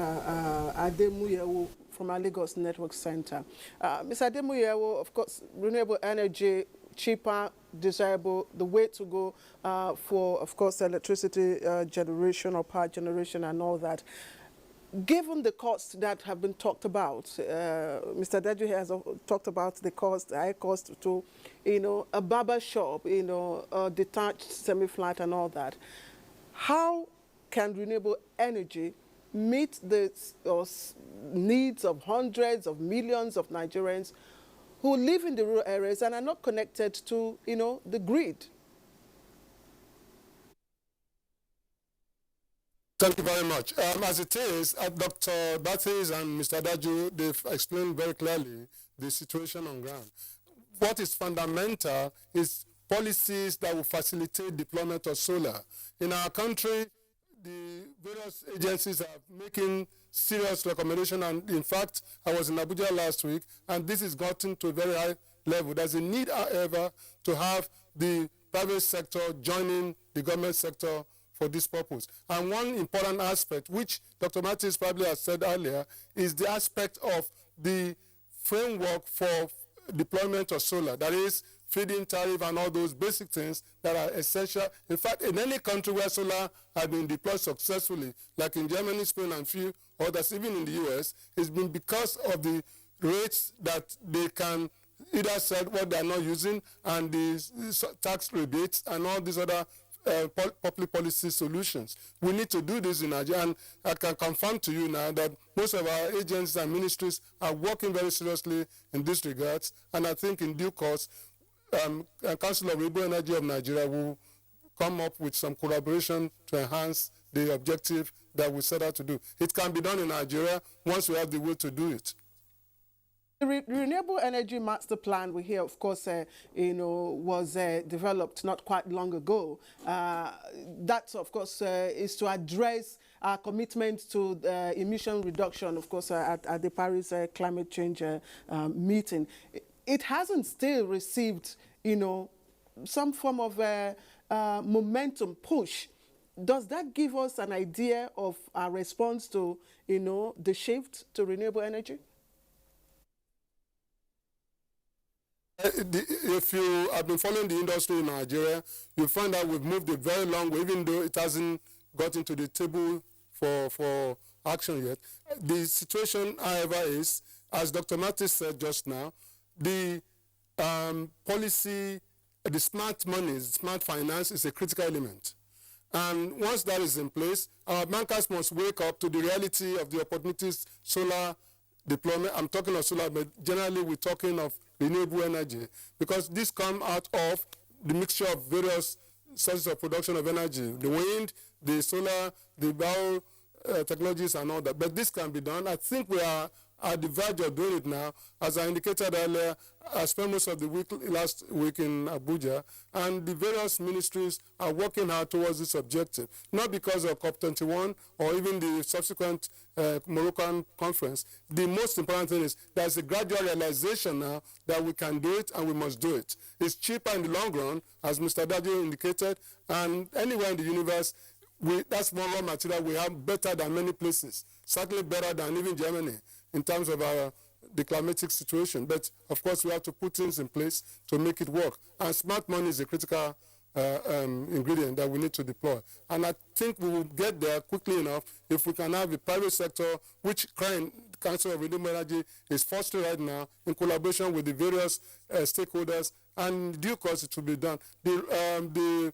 Ademuyewo from our Lagos Network Center. Mr. Ademuyewo, of course, renewable energy, cheaper, desirable, the way to go for, of course, electricity generation or power generation and all that. Given the costs that have been talked about, Mr. Daju has talked about the cost, the high cost to, a barber shop, a detached semi-flat and all that. How can renewable energy meet the needs of hundreds of millions of Nigerians who live in the rural areas and are not connected to, the grid? Thank you very much. As it is, Dr. Bathis and Mr. Daju, they've explained very clearly the situation on ground. What is fundamental is policies that will facilitate deployment of solar. In our country, the various agencies are making serious recommendation, and in fact, I was in Abuja last week, and this has gotten to a very high level. There's a need, however, to have the private sector joining the government sector for this purpose. And one important aspect, which Dr. Mattis probably has said earlier, is the aspect of the framework for deployment of solar. That is, feed-in tariff and all those basic things that are essential. In fact, in any country where solar has been deployed successfully, like in Germany, Spain, and few others, even in the US, it's been because of the rates that they can either sell what they are not using, and the tax rebates and all these other public policy solutions. We need to do this in Nigeria, and I can confirm to you now that most of our agencies and ministries are working very seriously in this regard, and I think in due course, Council of Renewable Energy of Nigeria will come up with some collaboration to enhance the objective that we set out to do. It can be done in Nigeria once we have the will to do it. The Renewable Energy Master Plan we hear, of course, was developed not quite long ago. That, of course, is to address our commitment to emission reduction, of course, at the Paris climate change meeting. It hasn't still received, some form of momentum push. Does that give us an idea of our response to, the shift to renewable energy? If you have been following the industry in Nigeria, you find that we've moved a very long way, even though it hasn't gotten to the table for action yet. The situation, however, is, as Dr. Mattis said just now, the policy, the smart money, smart finance is a critical element. And once that is in place, our bankers must wake up to the reality of the opportunities solar deployment. I'm talking of solar, but generally we're talking of renewable energy, because this comes out of the mixture of various sources of production of energy, the wind, the solar, the biotechnologies and all that. But this can be done. I think we are at the verge of doing it now. As I indicated earlier, I spent most of the week last week in Abuja, and the various ministries are working hard towards this objective, not because of COP21 or even the subsequent Moroccan conference. The most important thing is there's a gradual realization now that we can do it and we must do it. It's cheaper in the long run, as Mr. Daju indicated, and anywhere in the universe, that's more raw material we have better than many places, certainly better than even Germany in terms of the climatic situation. But of course, we have to put things in place to make it work. And smart money is a critical ingredient that we need to deploy. And I think we will get there quickly enough if we can have the private sector, which Council of Renewable Energy is fostering right now in collaboration with the various stakeholders and in due course it will be done. The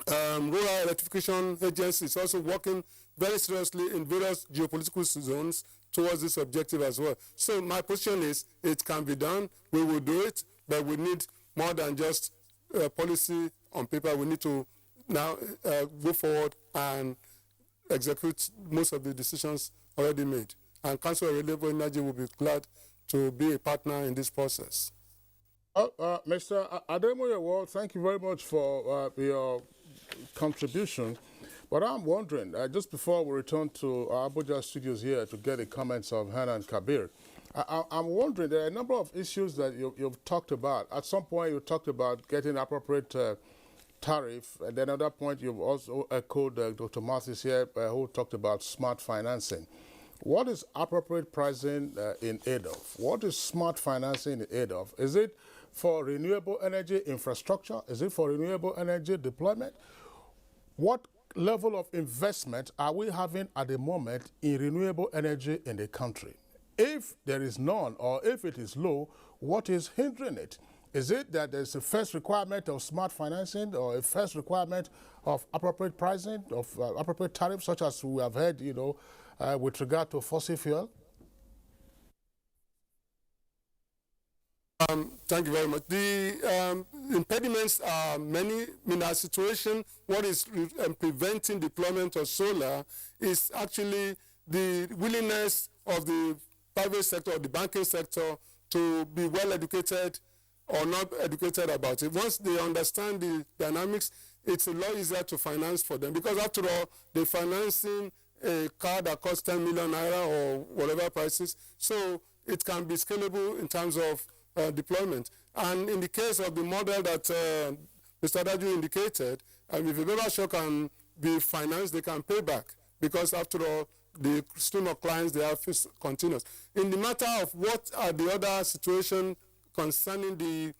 Rural Electrification Agency is also working very seriously in various geopolitical zones towards this objective as well. So my position is it can be done, we will do it, but we need more than just policy on paper. We need to now go forward and execute most of the decisions already made. And Council of Renewable Energy will be glad to be a partner in this process. Mr. Ademoye, thank you very much for your contribution. But I'm wondering, just before we return to our Abuja studios here to get the comments of Hanan Kabir, I'm wondering, there are a number of issues that you've talked about. At some point, you talked about getting appropriate tariff, and then at that point, you've also echoed Dr. Mathis here, who talked about smart financing. What is appropriate pricing in aid of? What is smart financing in aid of? Is it for renewable energy infrastructure? Is it for renewable energy deployment? What level of investment are we having at the moment in renewable energy in the country? If there is none, or if it is low, what is hindering it? Is it that there's a first requirement of smart financing, or a first requirement of appropriate pricing, of appropriate tariffs, such as we have heard, you know, with regard to fossil fuel? Thank you very much. The impediments are many. In our situation, what is preventing deployment of solar is actually the willingness of the private sector or the banking sector to be well educated or not educated about it. Once they understand the dynamics, it's a lot easier to finance for them, because after all, they're financing a car that costs 10 million naira or whatever prices, so it can be scalable in terms of deployment. And in the case of the model that Mr. Adaju indicated, if a Beba Show can be financed, they can pay back, because after all, the stream of clients they have is continuous. In the matter of what are the other situations concerning the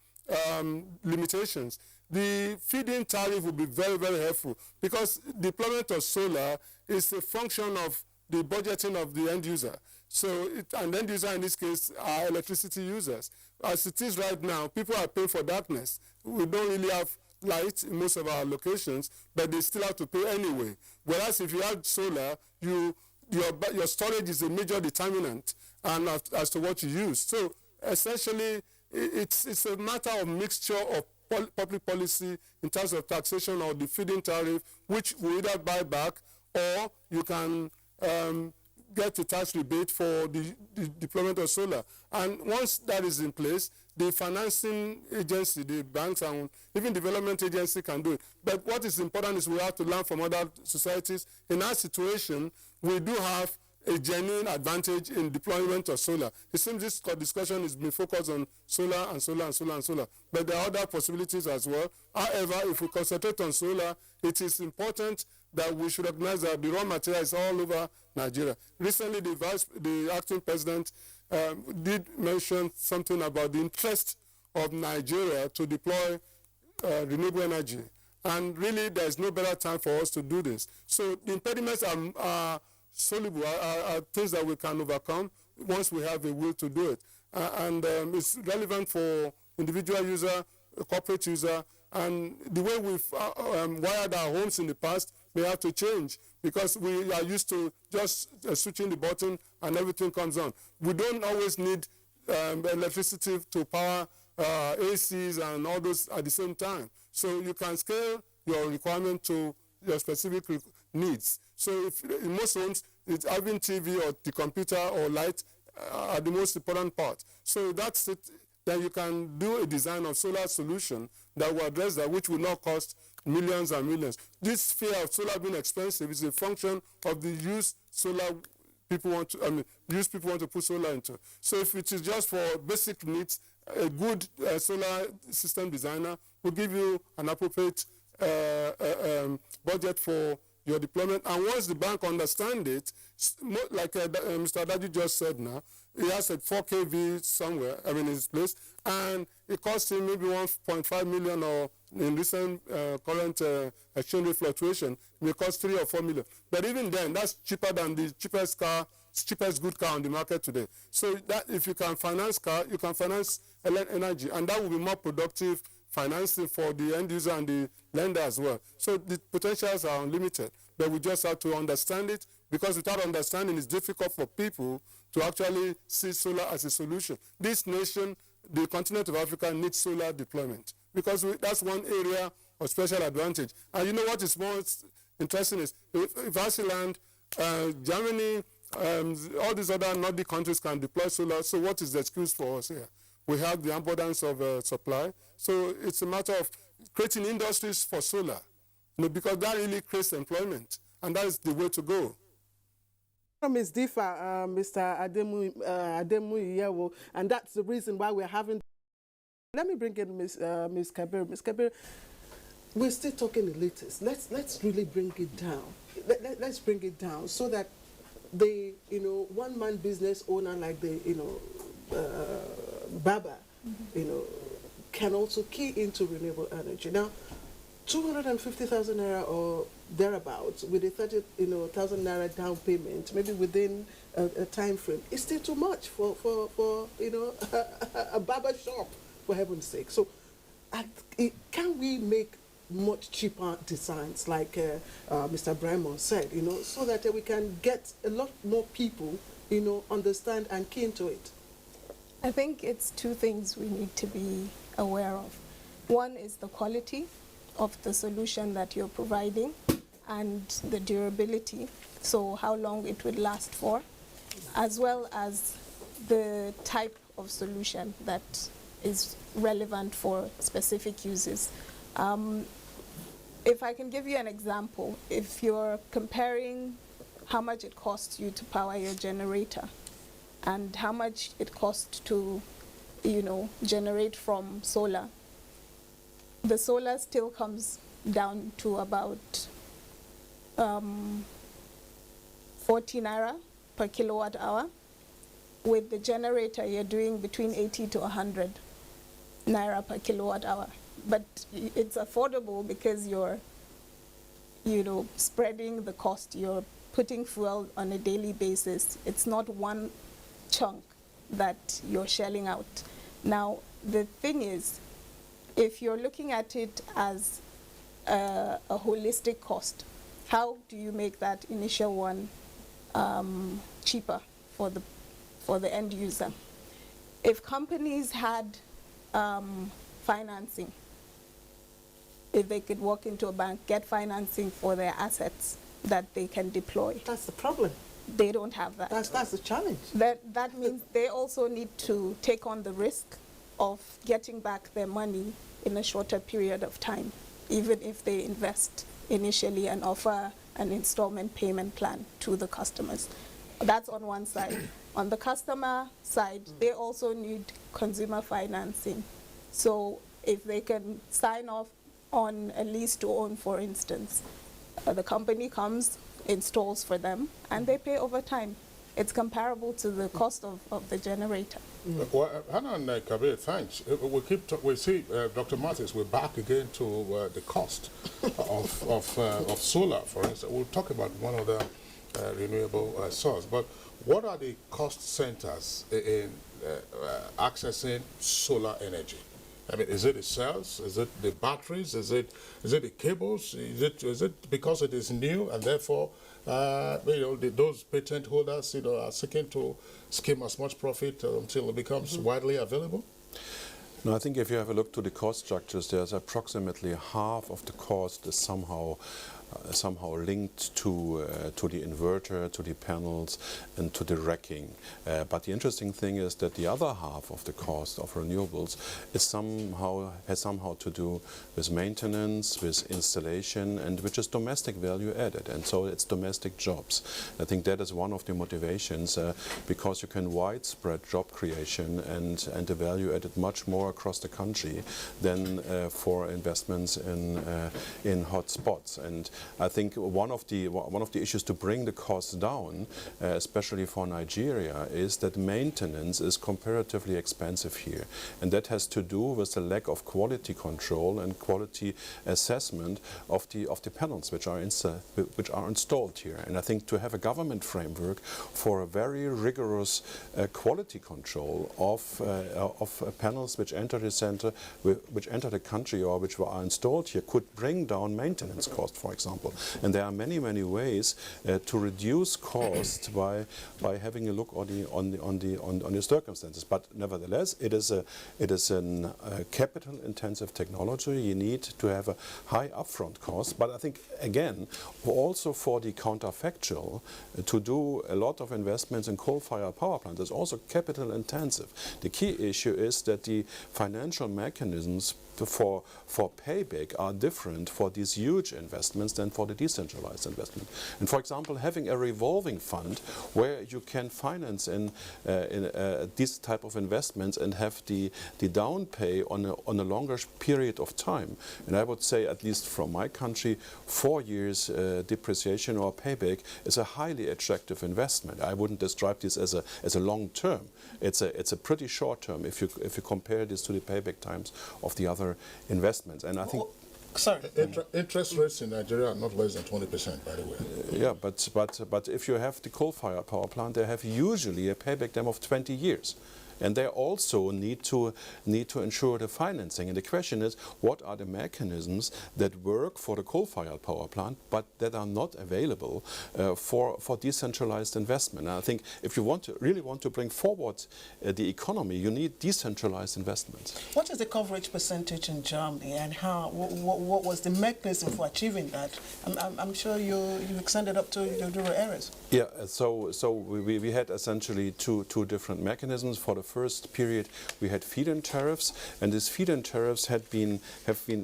limitations, the feed-in tariff will be very, very helpful, because deployment of solar is a function of the budgeting of the end user. So, and end user in this case are electricity users. As it is right now, people are paying for darkness. We don't really have light in most of our locations, but they still have to pay anyway. Whereas if you have solar, your storage is a major determinant and as to what you use. So essentially, it's a matter of mixture of public policy in terms of taxation or the feed-in tariff, which we either buy back or you can get a tax rebate for the deployment of solar. And once that is in place, the financing agency, the banks, and even development agency can do it. But what is important is we have to learn from other societies. In our situation, we do have a genuine advantage in deployment of solar. It seems this discussion has been focused on solar and solar and solar and solar, but there are other possibilities as well. However, if we concentrate on solar, it is important that we should recognize that the raw material is all over Nigeria. Recently, the acting president did mention something about the interest of Nigeria to deploy renewable energy. And really, there's no better time for us to do this. So the impediments are soluble, are things that we can overcome once we have a will to do it. And it's relevant for individual user, corporate user, and the way we've wired our homes in the past may have to change, because we are used to just switching the button and everything comes on. We don't always need electricity to power ACs and all those at the same time. So you can scale your requirement to your specific needs. So if, in most homes, it's having TV or the computer or light are the most important part. So that's it. Then you can do a design of solar solution that will address that, which will not cost millions and millions. This fear of solar being expensive is a function of the use solar people want to, use people want to put solar into. So if it is just for basic needs, a good solar system designer will give you an appropriate budget for your deployment. And once the bank understands it, like Mr. Adaju just said now, he has a 4 kV somewhere, in his place, and it costs him maybe 1.5 million, or in recent current exchange rate fluctuation, it may cost 3 or 4 million. But even then, that's cheaper than the cheapest good car on the market today. So that if you can finance car, you can finance energy, and that will be more productive financing for the end user and the lender as well. So the potentials are unlimited, but we just have to understand it, because without understanding, it's difficult for people to actually see solar as a solution. This nation, the continent of Africa, needs solar deployment, because that's one area of special advantage. And you know what is most interesting is, if Iceland, Germany, all these other Nordic countries can deploy solar, so what is the excuse for us here? We have the abundance of supply, so it's a matter of creating industries for solar, because that really creates employment, and that is the way to go. Ms. Difa, Mr. Ademu Iyewo, and that's the reason why we're having. Let me bring in Ms. Kabir. Ms. Kabir, we're still talking elitists. Let's really bring it down. Let's bring it down so that the one-man business owner like the Baba, can also key into renewable energy. Now, 250,000 naira or thereabouts with a 30,000 naira down payment, maybe within a time frame, is still too much for a barber shop, for heaven's sake. So, can we make much cheaper designs, like Mr. Brymon said, so that we can get a lot more people, understand and key into it? I think it's two things we need to be aware of. One is the quality of the solution that you're providing and the durability, so how long it would last for, as well as the type of solution that is relevant for specific uses. If I can give you an example, if you're comparing how much it costs you to power your generator and how much it costs to, generate from solar, the solar still comes down to about 40 naira per kilowatt hour. With the generator, you're doing between 80 to 100 naira per kilowatt hour. But it's affordable because you're, spreading the cost. You're putting fuel on a daily basis. It's not one chunk that you're shelling out. Now, the thing is, if you're looking at it as a holistic cost, how do you make that initial one cheaper for the end user? If companies had financing, if they could walk into a bank, get financing for their assets that they can deploy. That's the problem. They don't have that. That's the challenge. That means they also need to take on the risk of getting back their money in a shorter period of time, even if they invest initially and offer an installment payment plan to the customers. That's on one side. On the customer side, they also need consumer financing. So if they can sign off on a lease to own, for instance, the company comes, installs for them, and they pay over time. It's comparable to the cost of the generator. Well, Hannah and Kabir, thanks. We see, Dr. Martins, we're back again to the cost of solar, for instance. We'll talk about one other renewable source, but what are the cost centers in accessing solar energy? I mean, is it the cells? Is it the batteries? Is it the cables? Is it because it is new and therefore those patent holders are seeking to skim as much profit until it becomes widely available? No, I think if you have a look to the cost structures, there's approximately half of the cost is somehow linked to the inverter, to the panels, and to the racking. But the interesting thing is that the other half of the cost of renewables has somehow to do with maintenance, with installation, and which is domestic value added. And so it's domestic jobs. I think that is one of the motivations because you can widespread job creation and the value added much more more across the country than for investments in hot spots. And I think one of the issues to bring the costs down, especially for Nigeria, is that maintenance is comparatively expensive here, and that has to do with the lack of quality control and quality assessment of the panels which are installed here. And I think to have a government framework for a very rigorous quality control of panels which enter the center, which enter the country, or which are installed here, could bring down maintenance costs, for example. And there are many ways to reduce costs by having a look on the circumstances. But nevertheless, it is a capital-intensive technology. You need to have a high upfront cost. But I think again, also for the counterfactual, to do a lot of investments in coal-fired power plants is also capital-intensive. The key issue is that the financial mechanisms for payback are different for these huge investments than for the decentralized investment. And for example, having a revolving fund where you can finance in this type of investments and have the down pay on a longer period of time. And I would say, at least from my country, 4 years depreciation or payback is a highly attractive investment. I wouldn't describe this as a long term. It's a pretty short term if you compare this to the payback times of the other investments. And I think interest rates in Nigeria are not less than 20%, by the way. Yeah, but if you have the coal-fired power plant, they have usually a payback time of 20 years. And they also need to ensure the financing. And the question is, what are the mechanisms that work for the coal-fired power plant, but that are not available for decentralized investment? And I think if you really want to bring forward the economy, you need decentralized investments. What is the coverage percentage in Germany, and what was the mechanism for achieving that? I'm sure you extended up to your rural areas. Yeah, so we had essentially two different mechanisms. For the first period, we had feed-in tariffs, and these feed-in tariffs have been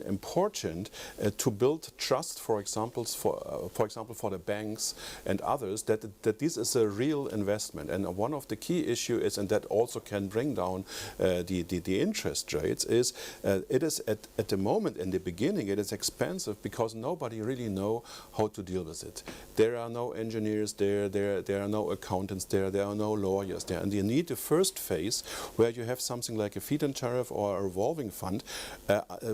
important to build trust, for example, for the banks and others, that this is a real investment. And one of the key issues is, and that also can bring down the interest rates, is it is at the moment, in the beginning, it is expensive because nobody really know how to deal with it. There are no engineers there are no accountants there are no lawyers there, and you need the first phase where you have something like a feed-in tariff or a revolving fund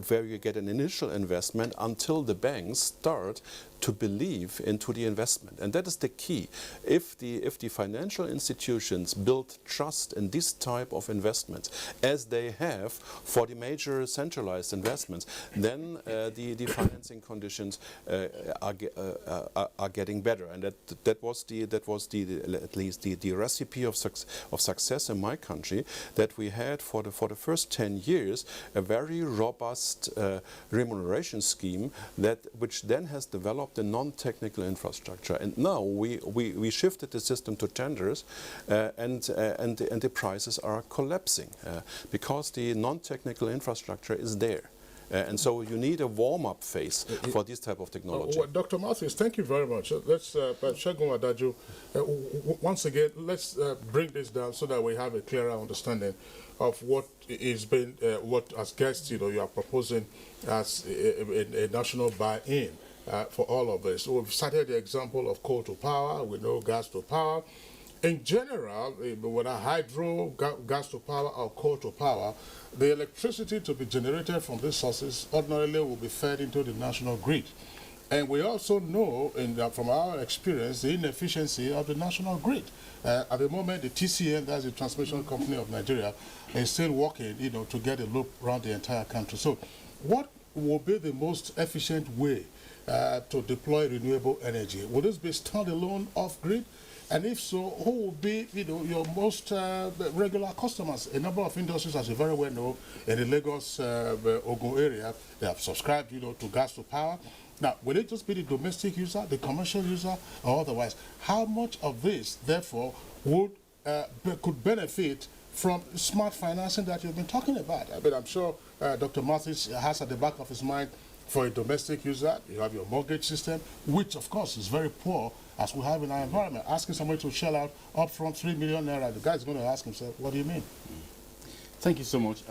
where you get an initial investment until the banks start to believe into the investment. And that is the key. If the financial institutions build trust in this type of investments, as they have for the major centralized investments, then the financing conditions are getting better. And that was at least the recipe of success in my country, that we had for the first 10 years a very robust remuneration scheme which then has developed the non-technical infrastructure. And now we shifted the system to tenders, and the prices are collapsing because the non-technical infrastructure is there. And so you need a warm-up phase for this type of technology. Dr. Matthews, thank you very much. Let's, Segun Adaju, once again, let's bring this down so that we have a clearer understanding of what is being, what as guests, you are proposing as a national buy-in for all of this. So we've started the example of coal to power, we know gas to power. In general, whether hydro, gas to power, or coal to power, the electricity to be generated from these sources ordinarily will be fed into the national grid. And we also know, from our experience, the inefficiency of the national grid. At the moment, the TCN, that's the Transmission Company of Nigeria, is still working, to get a loop around the entire country. So, what will be the most efficient way to deploy renewable energy? Will this be standalone off-grid? And if so, who will be, your most regular customers? A number of industries, as you very well know, in the Lagos, Ogun area, they have subscribed, to gas to power. Now, will it just be the domestic user, the commercial user, or otherwise? How much of this, therefore, could benefit from smart financing that you've been talking about? I mean, I'm sure Dr. Matthews has at the back of his mind, for a domestic user, you have your mortgage system, which, of course, is very poor, as we have in our environment. Asking somebody to shell out upfront 3 million naira, the guy's going to ask himself, what do you mean? Thank you so much.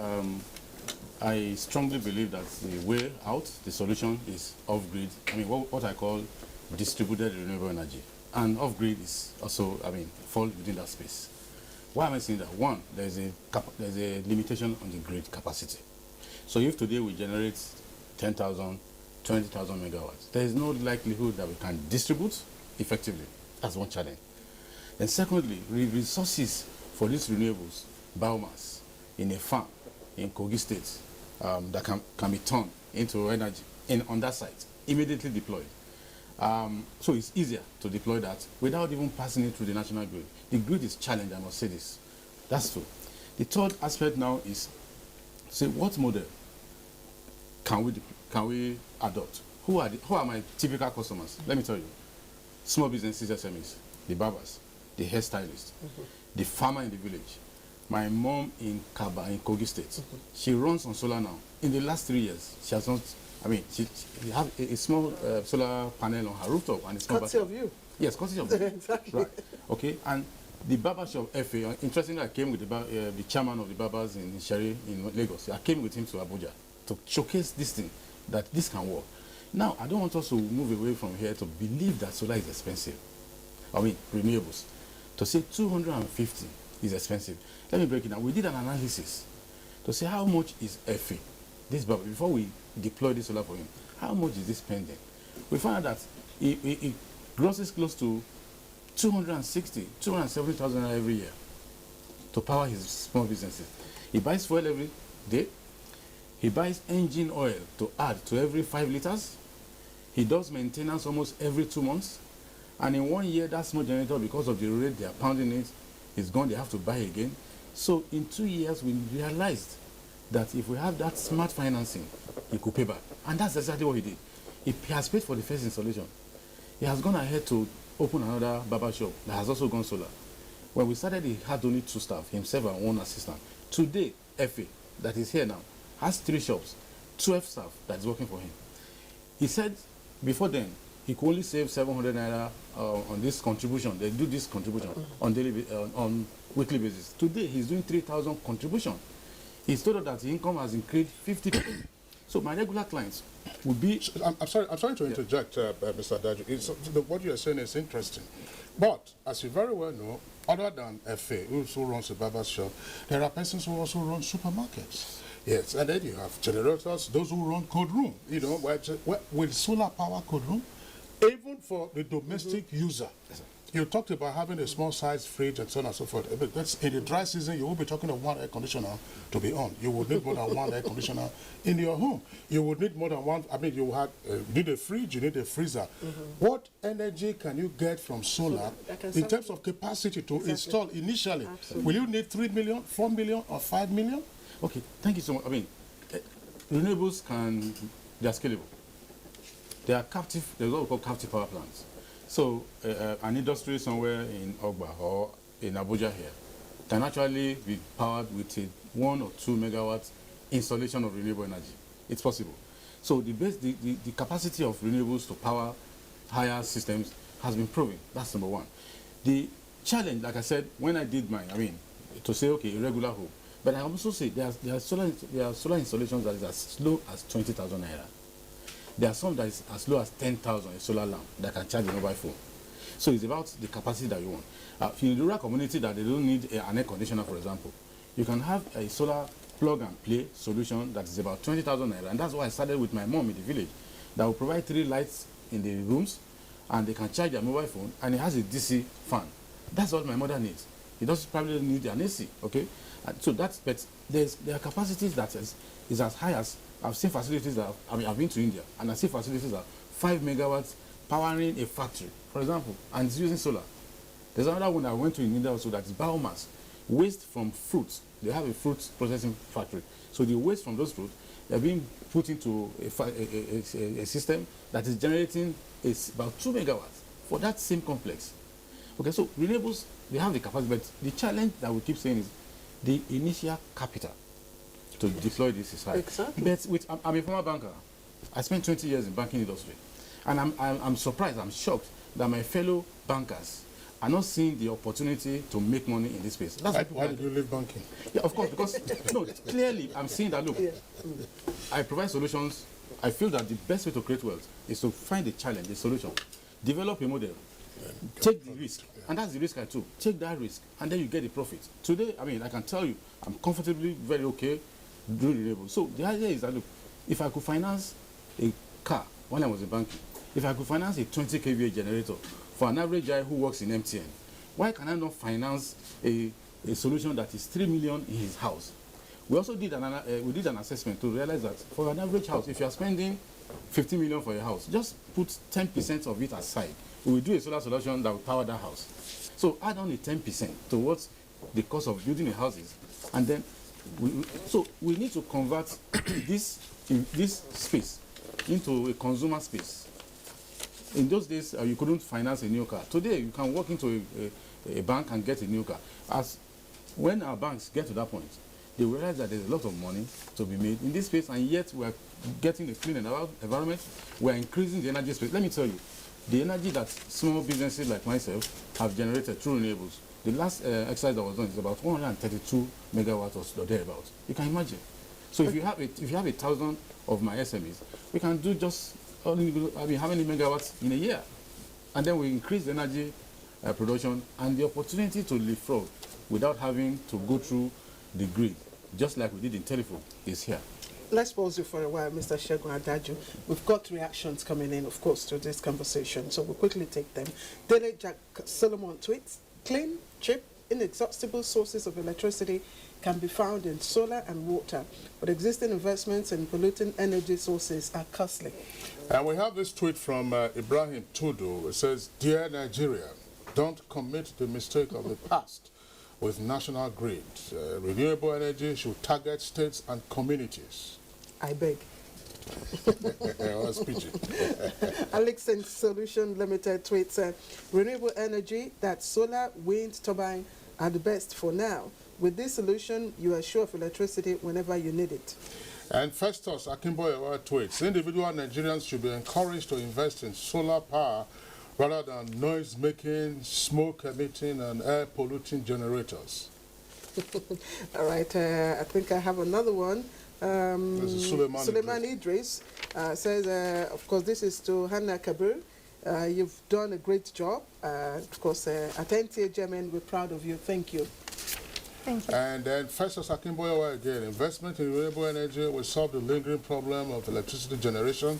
I strongly believe that the way out, the solution is off-grid. I mean, what I call distributed renewable energy. And off-grid is also, I mean, fall within that space. Why am I saying that? One, there's a limitation on the grid capacity. So if today we generate 10,000, 20,000 megawatts, there is no likelihood that we can distribute effectively. That's one challenge. And secondly, resources for these renewables, biomass, in a farm in Kogi State, that can be turned into energy on that site, immediately deployed. So it's easier to deploy that without even passing it through the national grid. The grid is challenged, I must say this. That's true. The third aspect now is, say, what model can we adopt? Who are my typical customers? Let me tell you. Small businesses, SMEs, the barbers, the hairstylists, the farmer in the village. My mom in Kaba, in Kogi State, she runs on solar now. In the last 3 years, she has not, I mean, she has a small solar panel on her rooftop. And it's courtesy of you. Yes, courtesy of you. Exactly. Right. Okay, and the barber shop, FA, interestingly, I came with the chairman of the barbers in Sherry in Lagos. I came with him to Abuja to showcase this thing, that this can work. Now, I don't want us to move away from here to believe that solar is expensive. I mean, renewables. To say 250 is expensive. Let me break it down. We did an analysis to say how much is FA, this barber, before we deploy this solar for him, how much is this spending? We found out that it grosses close to 270,000 every year to power his small businesses. He buys fuel every day. He buys engine oil to add to every 5 liters. He does maintenance almost every 2 months. And in 1 year, that small generator, because of the rate they are pounding it, is gone. They have to buy again. So in 2 years, we realized that if we have that smart financing, he could pay back. And that's exactly what he did. He has paid for the first installation. He has gone ahead to open another barber shop that has also gone solar. When we started, he had only 2 staff, himself and 1 assistant. Today, FA, that is here now, has 3 shops, 12 staff that is working for him. He said before then, he could only save 700 naira on this contribution. They do this contribution on weekly basis. Today, he's doing 3,000 contribution. He's told us that the income has increased 50%. So my regular clients would be... I'm sorry to interject, Mr. Daju. What you're saying is interesting. But, as you very well know, other than FA, who runs a barber shop, there are persons who also run supermarkets. Yes, and then you have generators, those who run cold room. You know, with solar power cold room, even for the domestic user. You talked about having a small size fridge and so on and so forth. But that's in the dry season, you will be talking of 1 air conditioner to be on. You would need more than 1 air conditioner in your home. You would need more than 1. I mean, you need a fridge, you need a freezer. What energy can you get from solar in terms of capacity to install initially? Absolutely. Will you need 3 million, 4 million, or 5 million? Okay, thank you so much. I mean, renewables they are scalable. They are captive, there's what we call captive power plants. So an industry somewhere in Ogba or in Abuja here can actually be powered with a 1 or 2 megawatts installation of renewable energy. It's possible. So the capacity of renewables to power higher systems has been proven. That's number 1. The challenge, like I said, when I did mine, I mean, to say, okay, a regular home, but I also say there are solar installations that is as low as 20,000 naira. There are some that is as low as 10,000, a solar lamp that can charge a mobile phone. So it's about the capacity that you want. In the rural community that they don't need an air conditioner, for example, you can have a solar plug-and-play solution that is about 20,000 naira. And that's why I started with my mom in the village, that will provide 3 lights in the rooms, and they can charge their mobile phone, and it has a DC fan. That's what my mother needs. He doesn't probably need an AC, okay? So that's, but there are capacities that is as high as, I've seen facilities that, I've been to India, and I've seen facilities that 5 megawatts powering a factory, for example, and it's using solar. There's another one I went to in India also that is biomass, waste from fruits. They have a fruit processing factory. So the waste from those fruits, they're being put into a system that is generating about 2 megawatts for that same complex. Okay, so renewables, they have the capacity, but the challenge that we keep saying is the initial capital to deploy this is high. Exactly. But I'm a former banker. I spent 20 years in banking industry. And I'm surprised, I'm shocked that my fellow bankers are not seeing the opportunity to make money in this space. That's why did you leave banking? Yeah, of course, because no, clearly I'm seeing that, look, I provide solutions. I feel that the best way to create wealth is to find a challenge, a solution, develop a model, take the risk, and that's the risk I took. Take that risk, and then you get the profit. Today, I mean, I can tell you, I'm comfortably very okay doing renewables. So the idea is that, look, if I could finance a car when I was in banking, if I could finance a 20 kVA generator for an average guy who works in MTN, why can I not finance a solution that is 3 million in his house? We also did an assessment to realize that for an average house, if you are spending 50 million for a house, just put 10% of it aside. We will do a solar solution that will power that house. So add on the 10% to what the cost of building a house is, and then we need to convert this space into a consumer space. In those days, you couldn't finance a new car. Today, you can walk into a bank and get a new car. When our banks get to that point, they realize that there's a lot of money to be made in this space, and yet we're getting a clean environment. We're increasing the energy space. Let me tell you, the energy that small businesses like myself have generated through renewables, the last exercise that was done is about 132 megawatts or thereabouts. You can imagine. So if you have 1,000 of my SMEs, we can do just how many megawatts in a year, and then we increase the energy production and the opportunity to leapfrog without having to go through the grid, just like we did in telephone, is here. Let's pause you for a while, Mr. Segun Adaju. We've got reactions coming in, of course, to this conversation, so we'll quickly take them. Dele Jack Solomon tweets, clean, cheap, inexhaustible sources of electricity can be found in solar and water, but existing investments in polluting energy sources are costly. And we have this tweet from Ibrahim Tudu. It says, "Dear Nigeria, don't commit the mistake of the past with national grid. Renewable energy should target states and communities." I beg. Speech. Alex and Solution Limited tweets, renewable energy, that solar, wind turbine are the best for now. With this solution, you are sure of electricity whenever you need it. And Festus Akimboyewa tweets, individual Nigerians should be encouraged to invest in solar power rather than noise-making, smoke-emitting, and air-polluting generators. All right, I think I have another one. This is Suleiman Idris says, of course, this is to Hannah Kabir. You've done a great job. Of course, at NTA German, we're proud of you. Thank you. Thank you. And then Festus Akimboyewa again, investment in renewable energy will solve the lingering problem of electricity generation,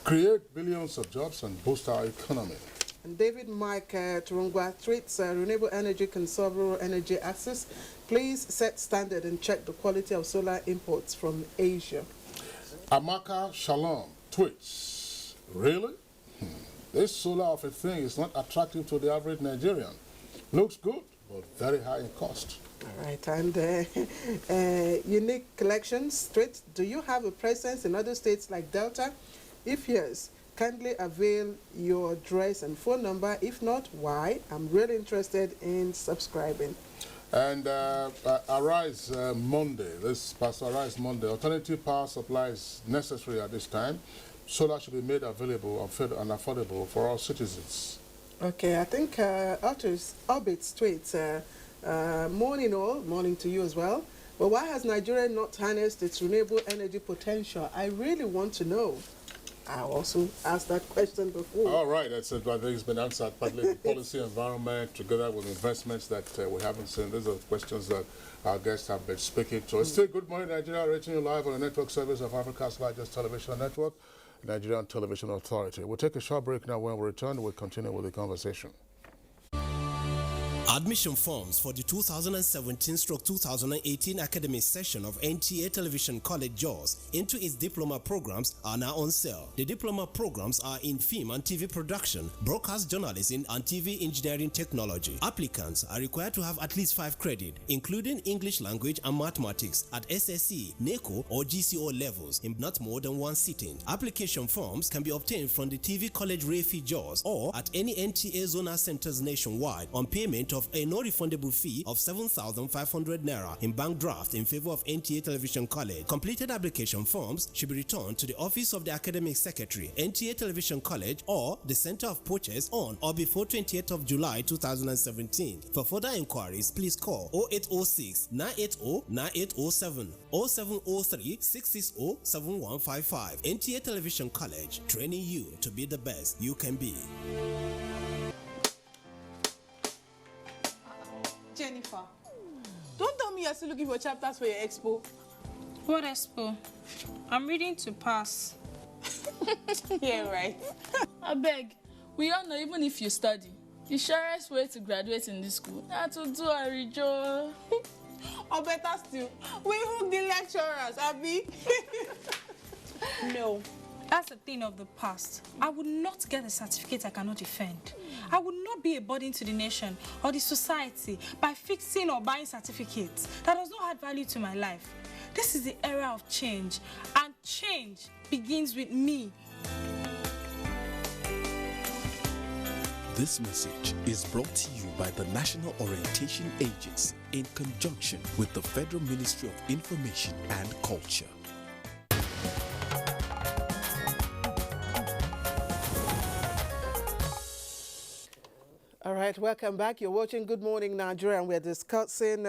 create billions of jobs, and boost our economy. And David Mike Turungwa tweets, renewable energy can solve rural energy access. Please set standard and check the quality of solar imports from Asia. Amaka Shalom tweets, really? This solar of a thing is not attractive to the average Nigerian. Looks good, but very high in cost. All right, and Unique Collections tweets, do you have a presence in other states like Delta? If yes, kindly avail your address and phone number. If not, why? I'm really interested in subscribing. And Arise Monday, this past Arise Monday, alternative power supply is necessary at this time. Solar should be made available and affordable for all citizens. Okay, I think Orbits tweets, morning all, morning to you as well. But why has Nigeria not harnessed its renewable energy potential? I really want to know. I also asked that question before. All right, that's it. I think it's been answered. Partly the policy environment together with investments that we haven't seen. These are questions that our guests have been speaking to. It's still Good Morning Nigeria, reaching you live on the network service of Africa's largest television network, Nigerian Television Authority. We'll take a short break now. When we return, we'll continue with the conversation. Admission forms for the 2017-2018 academic session of NTA Television College JAWS into its diploma programs are now on sale. The diploma programs are in film and TV production, broadcast journalism, and TV engineering technology. Applicants are required to have at least 5 credits, including English language and mathematics at SSC, NECO, or GCO levels in not more than 1 sitting. Application forms can be obtained from the TV College Refi JAWS or at any NTA zonal centers nationwide on payment of a no-refundable fee of 7,500 naira in bank draft in favor of NTA Television College. Completed application forms should be returned to the office of the academic secretary, NTA Television College, or the Center of Purchase on or before 28th of July 2017. For further inquiries, please call 0806 980 9807 or 0703 660 7155. NTA Television College, training you to be the best you can be. Jennifer, don't tell me you're still looking for chapters for your expo. What expo? I'm reading to pass. Yeah, right. I beg, we all know even if you study, the surest way to graduate in this school is to do a rejo. Or better still, we hook the lecturers, Abby. No, that's a thing of the past. I would not get a certificate I cannot defend. I would not be a burden to the nation or the society by fixing or buying certificates. That does not add value to my life. This is the era of change, and change begins with me. This message is brought to you by the National Orientation Agency in conjunction with the Federal Ministry of Information and Culture. All right, welcome back. You're watching Good Morning Nigeria, and we're discussing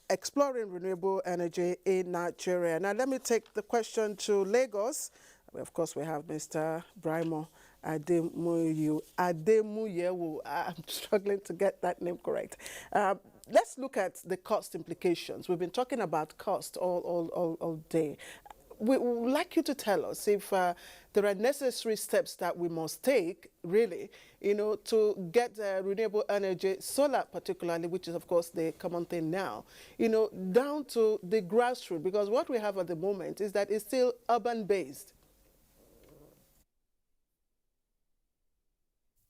exploring renewable energy in Nigeria. Now, let me take the question to Lagos. Of course, we have Mr. Brimo Ademuyewu. I'm struggling to get that name correct. Let's look at the cost implications. We've been talking about cost all day. We would like you to tell us if there are necessary steps that we must take, really, to get renewable energy, solar particularly, which is, of course, the common thing now, down to the grassroots, because what we have at the moment is that it's still urban-based.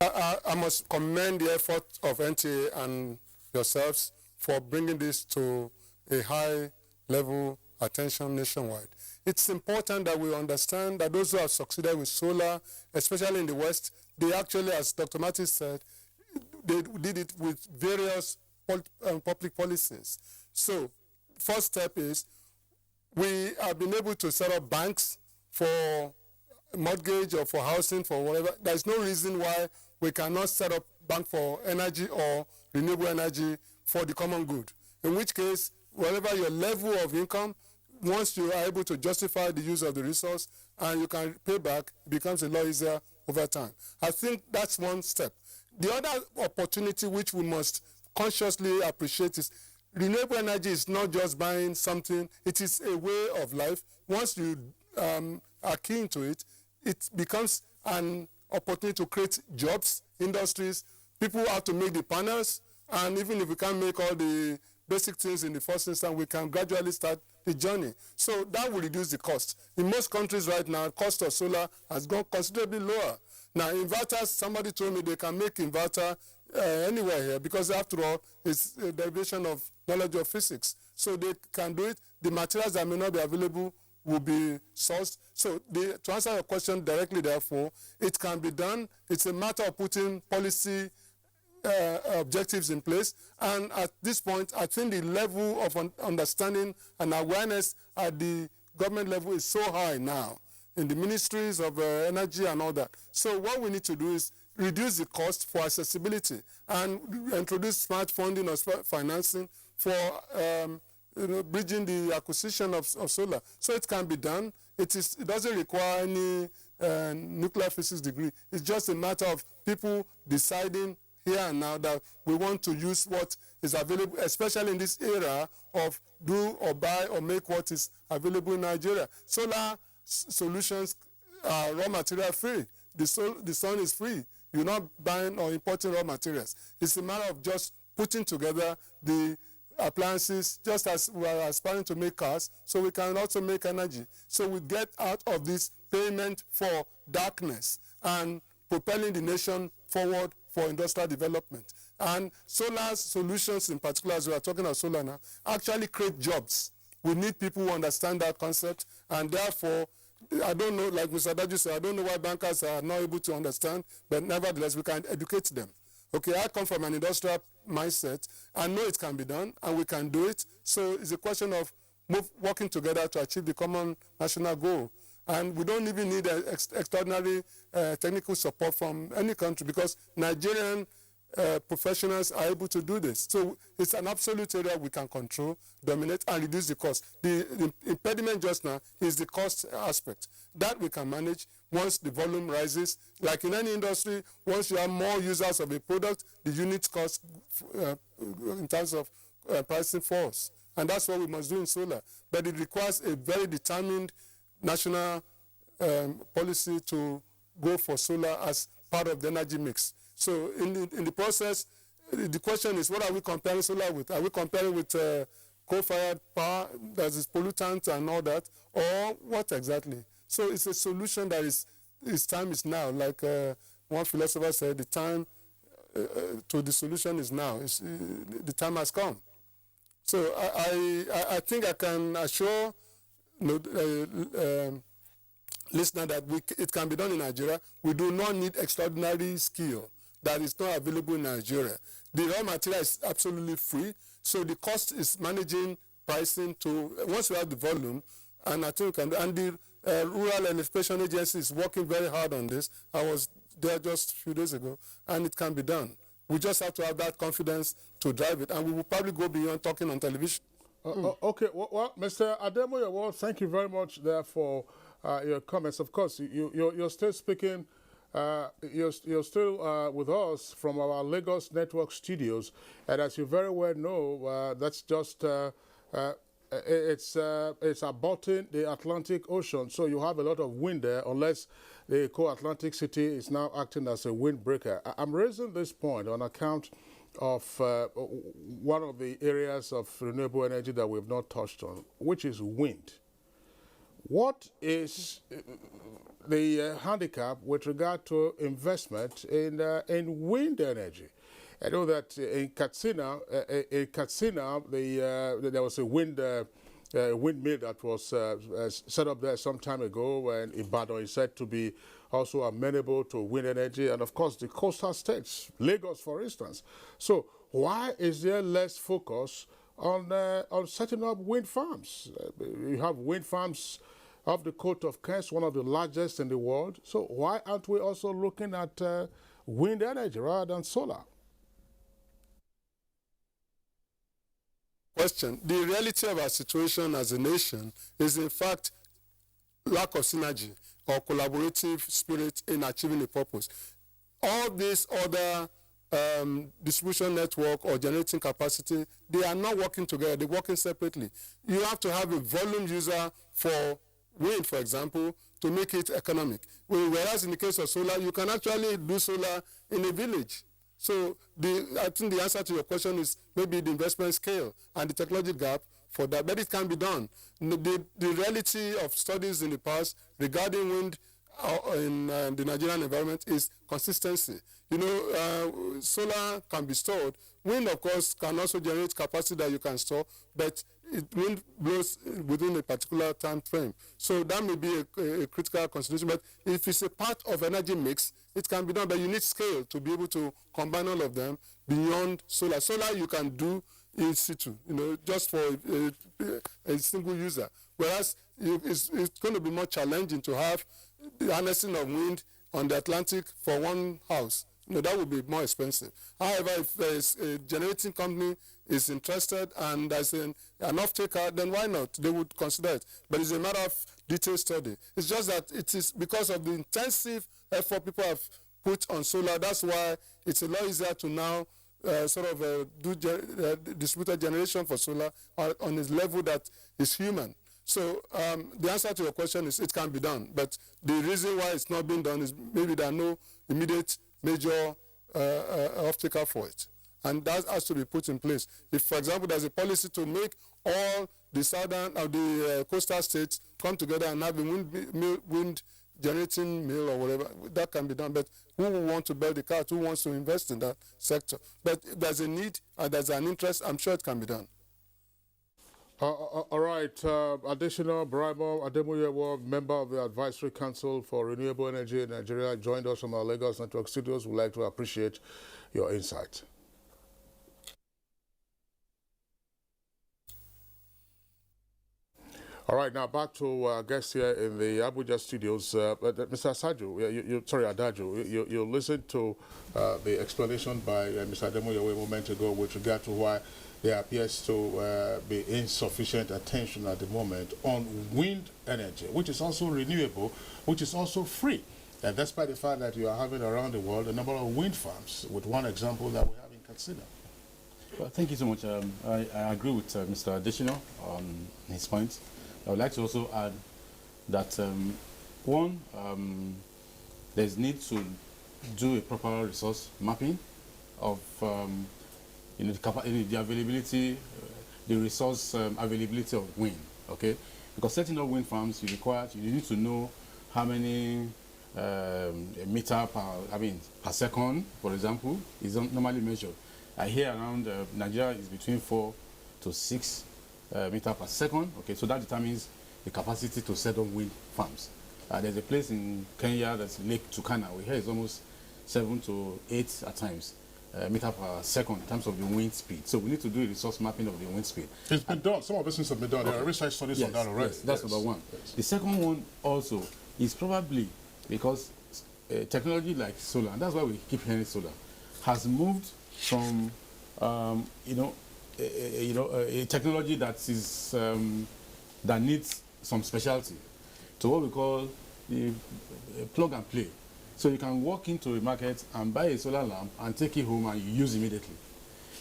I must commend the effort of NTA and yourselves for bringing this to a high-level attention nationwide. It's important that we understand that those who have succeeded with solar, especially in the West, they actually, as Dr. Mattis said, they did it with various public policies. So, first step is we have been able to set up banks for mortgage or for housing, for whatever. There's no reason why we cannot set up bank for energy or renewable energy for the common good. In which case, whatever your level of income, once you are able to justify the use of the resource and you can pay back, it becomes a lot easier over time. I think that's one step. The other opportunity which we must consciously appreciate is renewable energy is not just buying something, it is a way of life. Once you are keen to it, it becomes an opportunity to create jobs, industries. People have to make the panels, and even if we can't make all the basic things in the first instance, we can gradually start the journey. So that will reduce the cost. In most countries right now, cost of solar has gone considerably lower. Now, inverters, somebody told me they can make inverter anywhere here because after all, it's a derivation of knowledge of physics. So they can do it. The materials that may not be available will be sourced. So to answer your question directly, therefore, it can be done. It's a matter of putting policy objectives in place. And at this point, I think the level of understanding and awareness at the government level is so high now in the ministries of energy and all that. So what we need to do is reduce the cost for accessibility and introduce smart funding or smart financing for bridging the acquisition of solar. So it can be done. It doesn't require any nuclear physics degree. It's just a matter of people deciding here and now that we want to use what is available, especially in this era of do or buy or make what is available in Nigeria. Solar solutions are raw material free. The sun is free. You're not buying or importing raw materials. It's a matter of just putting together the appliances, just as we are aspiring to make cars, so we can also make energy. So we get out of this payment for darkness and propelling the nation forward for industrial development. And solar solutions in particular, as we are talking about solar now, actually create jobs. We need people who understand that concept, and therefore, I don't know, like Mr. Daju said, I don't know why bankers are not able to understand, but nevertheless, we can educate them. Okay, I come from an industrial mindset. I know it can be done, and we can do it. So it's a question of working together to achieve the common national goal. And we don't even need extraordinary technical support from any country, because Nigerian professionals are able to do this. So it's an absolute area we can control, dominate, and reduce the cost. The impediment just now is the cost aspect. That we can manage once the volume rises. Like in any industry, once you have more users of a product, the unit cost in terms of pricing falls. And that's what we must do in solar. But it requires a very determined national policy to go for solar as part of the energy mix. So in the process, the question is, what are we comparing solar with? Are we comparing with coal-fired power that is pollutant and all that, or what exactly? So it's a solution that its time is now. Like one philosopher said, the time to the solution is now. The time has come. So I think I can assure listener that it can be done in Nigeria. We do not need extraordinary skill that is not available in Nigeria. The raw material is absolutely free, so the cost is managing pricing to, once we have the volume, and I think we can, and the Rural Electrification Agency is working very hard on this. I was there just a few days ago, and it can be done. We just have to have that confidence to drive it, and we will probably go beyond talking on television. Okay, well, Mr. Ademoye, well, thank you very much there for your comments. Of course, you're still speaking. You're still with us from our Lagos Network studios, and as you very well know, that's just it's abutting the Atlantic Ocean, so you have a lot of wind there, unless the co-Atlantic city is now acting as a windbreaker. I'm raising this point on account of one of the areas of renewable energy that we've not touched on, which is wind. What is the handicap with regard to investment in wind energy? I know that in Katsina, there was a windmill that was set up there some time ago, and Ibadan is said to be also amenable to wind energy, and of course the coastal states, Lagos for instance. So why is there less focus on setting up wind farms? You have wind farms off the coast of Kent, one of the largest in the world. So why aren't we also looking at wind energy rather than solar? Question. The reality of our situation as a nation is, in fact, lack of synergy or collaborative spirit in achieving a purpose. All these other distribution network or generating capacity, they are not working together. They're working separately. You have to have a volume user for wind, for example, to make it economic. Whereas in the case of solar, you can actually do solar in a village. So I think the answer to your question is maybe the investment scale and the technology gap for that, but it can be done. The reality of studies in the past regarding wind in the Nigerian environment is consistency. You know, solar can be stored. Wind, of course, can also generate capacity that you can store, but wind blows within a particular time frame. So that may be a critical consideration, but if it's a part of energy mix, it can be done, but you need scale to be able to combine all of them beyond solar. Solar you can do in situ, you know, just for a single user. Whereas it's going to be more challenging to have the harnessing of wind on the Atlantic for one house. You know, that would be more expensive. However, if there's a generating company is interested and there's an off-taker, then why not? They would consider it. But it's a matter of detailed study. It's just that it is because of the intensive effort people have put on solar. That's why it's a lot easier to now do distributed generation for solar on a level that is human. So the answer to your question is it can be done. But the reason why it's not being done is maybe there are no immediate major off-taker for it. And that has to be put in place. If, for example, there's a policy to make all the southern or the coastal states come together and have a wind generating mill or whatever, that can be done. But who will want to build the cart? Who wants to invest in that sector? But if there's a need and there's an interest, I'm sure it can be done. All right, additional Brimo Ademuyewo, member of the Advisory Council for Renewable Energy in Nigeria, joined us from our Lagos Network studios. We'd like to appreciate your insight. All right, now back to our guest here in the Abuja studios. Mr. Asaju, sorry, Adaju, you listened to the explanation by Mr. Ademuyewo a moment ago with regard to why there appears to be insufficient attention at the moment on wind energy, which is also renewable, which is also free. And despite the fact that you are having around the world a number of wind farms, with one example that we have in Katsina. Well, thank you so much. I agree with Mr. Additional on his points. I would like to also add that, one, there's need to do a proper resource mapping of the availability, the resource availability of wind, okay? Because setting up wind farms, you need to know how many meter per second, for example, is normally measured. I hear around Nigeria is between 4 to 6 meter per second, okay? So that determines the capacity to set up wind farms. There's a place in Kenya that's Lake Turkana. We hear it's almost 7 to 8 at times. Meter per second in terms of the wind speed. So we need to do a resource mapping of the wind speed. It's been done. Some of these things have been done. There are research studies on that already. Yes, that's number one. Yes. The second one also is probably because technology like solar, and that's why we keep hearing solar, has moved from a technology that is that needs some specialty to what we call the plug and play. So you can walk into a market and buy a solar lamp and take it home and you use immediately.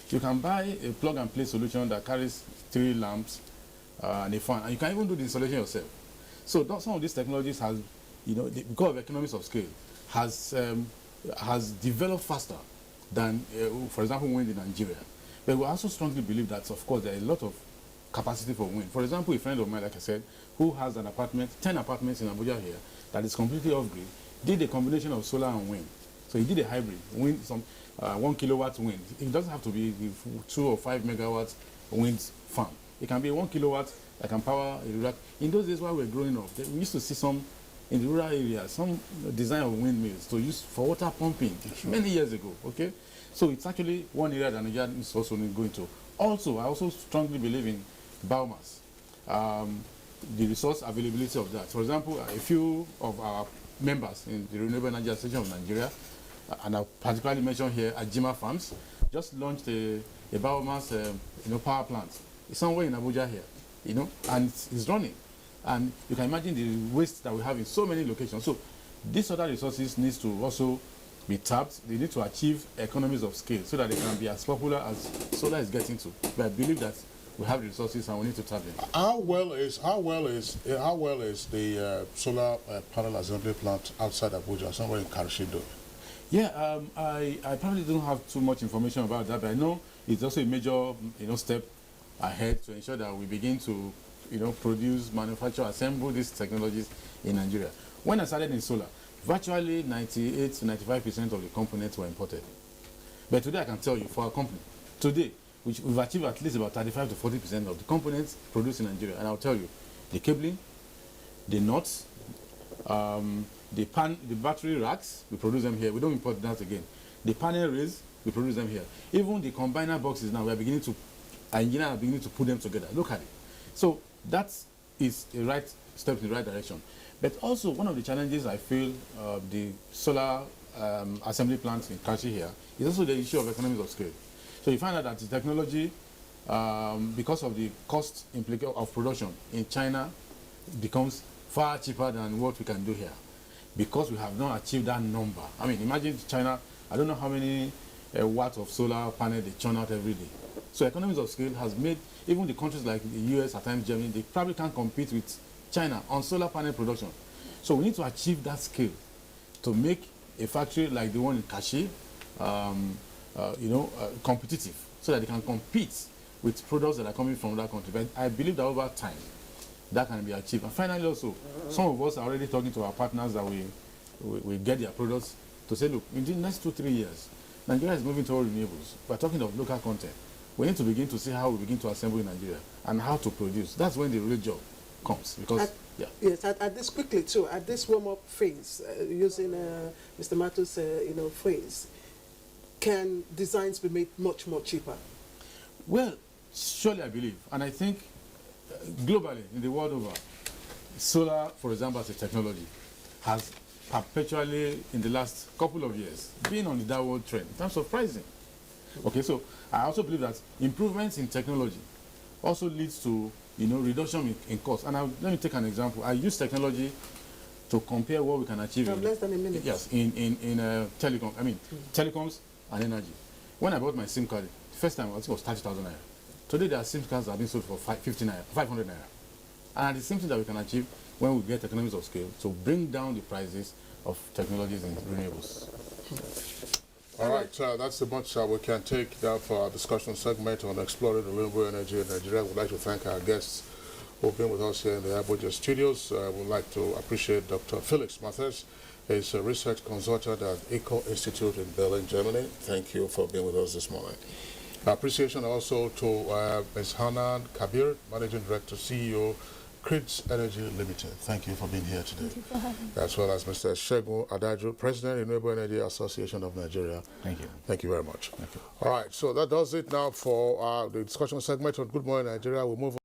You can buy a plug and play solution that carries 3 lamps and a fan, and you can even do the installation yourself. So some of these technologies has, because of economies of scale, has developed faster than, for example, wind in Nigeria. But we also strongly believe that, of course, there is a lot of capacity for wind. For example, a friend of mine, like I said, who has an apartment, 10 apartments in Abuja here, that is completely off-grid, did a combination of solar and wind. So he did a hybrid, wind, 1 kilowatt wind. It doesn't have to be 2 or 5 megawatts wind farm. It can be 1 kilowatt that can power a rural. In those days while we were growing up, we used to see some, in the rural areas, some design of windmills to use for water pumping many years ago, okay? So it's actually one area that Nigeria is also going to. Also, I also strongly believe in biomass, the resource availability of that. For example, a few of our members in the Renewable Energy Association of Nigeria, and I particularly mentioned here Ajima Farms, just launched a biomass power plant. It's somewhere in Abuja here, and it's running. And you can imagine the waste that we have in so many locations. So these other resources need to also be tapped. They need to achieve economies of scale so that they can be as popular as solar is getting to. But I believe that we have the resources and we need to tap them. How well is the solar panel assembly plant outside Abuja, somewhere in Karishido? Yeah, I probably don't have too much information about that, but I know it's also a major step ahead to ensure that we begin to produce, manufacture, assemble these technologies in Nigeria. When I started in solar, virtually 98 to 95% of the components were imported. But today I can tell you, for our company, today, we've achieved at least about 35 to 40% of the components produced in Nigeria. And I'll tell you, the cabling, the nuts, the battery racks, we produce them here. We don't import that again. The panel rails, we produce them here. Even the combiner boxes now, our engineers are beginning to put them together. Look at it. So that is a right step in the right direction. But also, one of the challenges I feel the solar assembly plants in Kashi here is also the issue of economies of scale. So you find out that the technology, because of the cost of production in China, becomes far cheaper than what we can do here, because we have not achieved that number. I mean, imagine China, I don't know how many watts of solar panel they churn out every day. So economies of scale has made even the countries like the US, at times Germany, they probably can't compete with China on solar panel production. So we need to achieve that scale to make a factory like the one in Kashi, competitive, so that they can compete with products that are coming from that country. But I believe that over time, that can be achieved. And finally, also, some of us are already talking to our partners that we get their products to say, look, in the next 2-3 years, Nigeria is moving toward renewables. We're talking of local content. we need to begin to see how we begin to assemble in Nigeria and how to produce. That's when the real job comes. Because, Yes, at this quickly too, at this warm-up phase, using Mr. Mato's phrase, can designs be made much more cheaper? Well, surely I believe, and I think globally, in the world over, solar, for example, as a technology, has perpetually, in the last couple of years, been on the downward trend in terms of pricing. Okay, so I also believe that improvements in technology also leads to reduction in cost. And let me take an example. I use technology to compare what we can achieve in less than a minute. Yes, in telecom. I mean, telecoms and energy. When I bought my SIM card, the first time I think it was 30,000 naira. Today, there are SIM cards that are being sold for 50 naira, 500 naira. And the same thing that we can achieve when we get economies of scale to bring down the prices of technologies and renewables. All right, that's the much we can take now for our discussion segment on exploring renewable energy in Nigeria. We'd like to thank our guests who have been with us here in the Abuja studios. We'd like to appreciate Dr. Felix Matthes. He's a research consultant at Eco Institute in Berlin, Germany. Thank you for being with us this morning. Appreciation also to Ms. Hanan Kabir, Managing Director, CEO, Cribs Energy Limited. Thank you for being here today. Thank you for having me. As well as Mr. Segun Adaju, President, Renewable Energy Association of Nigeria. Thank you. Thank you very much. Thank you. All right, so that does it now for the discussion segment on Good Morning Nigeria. We'll move on.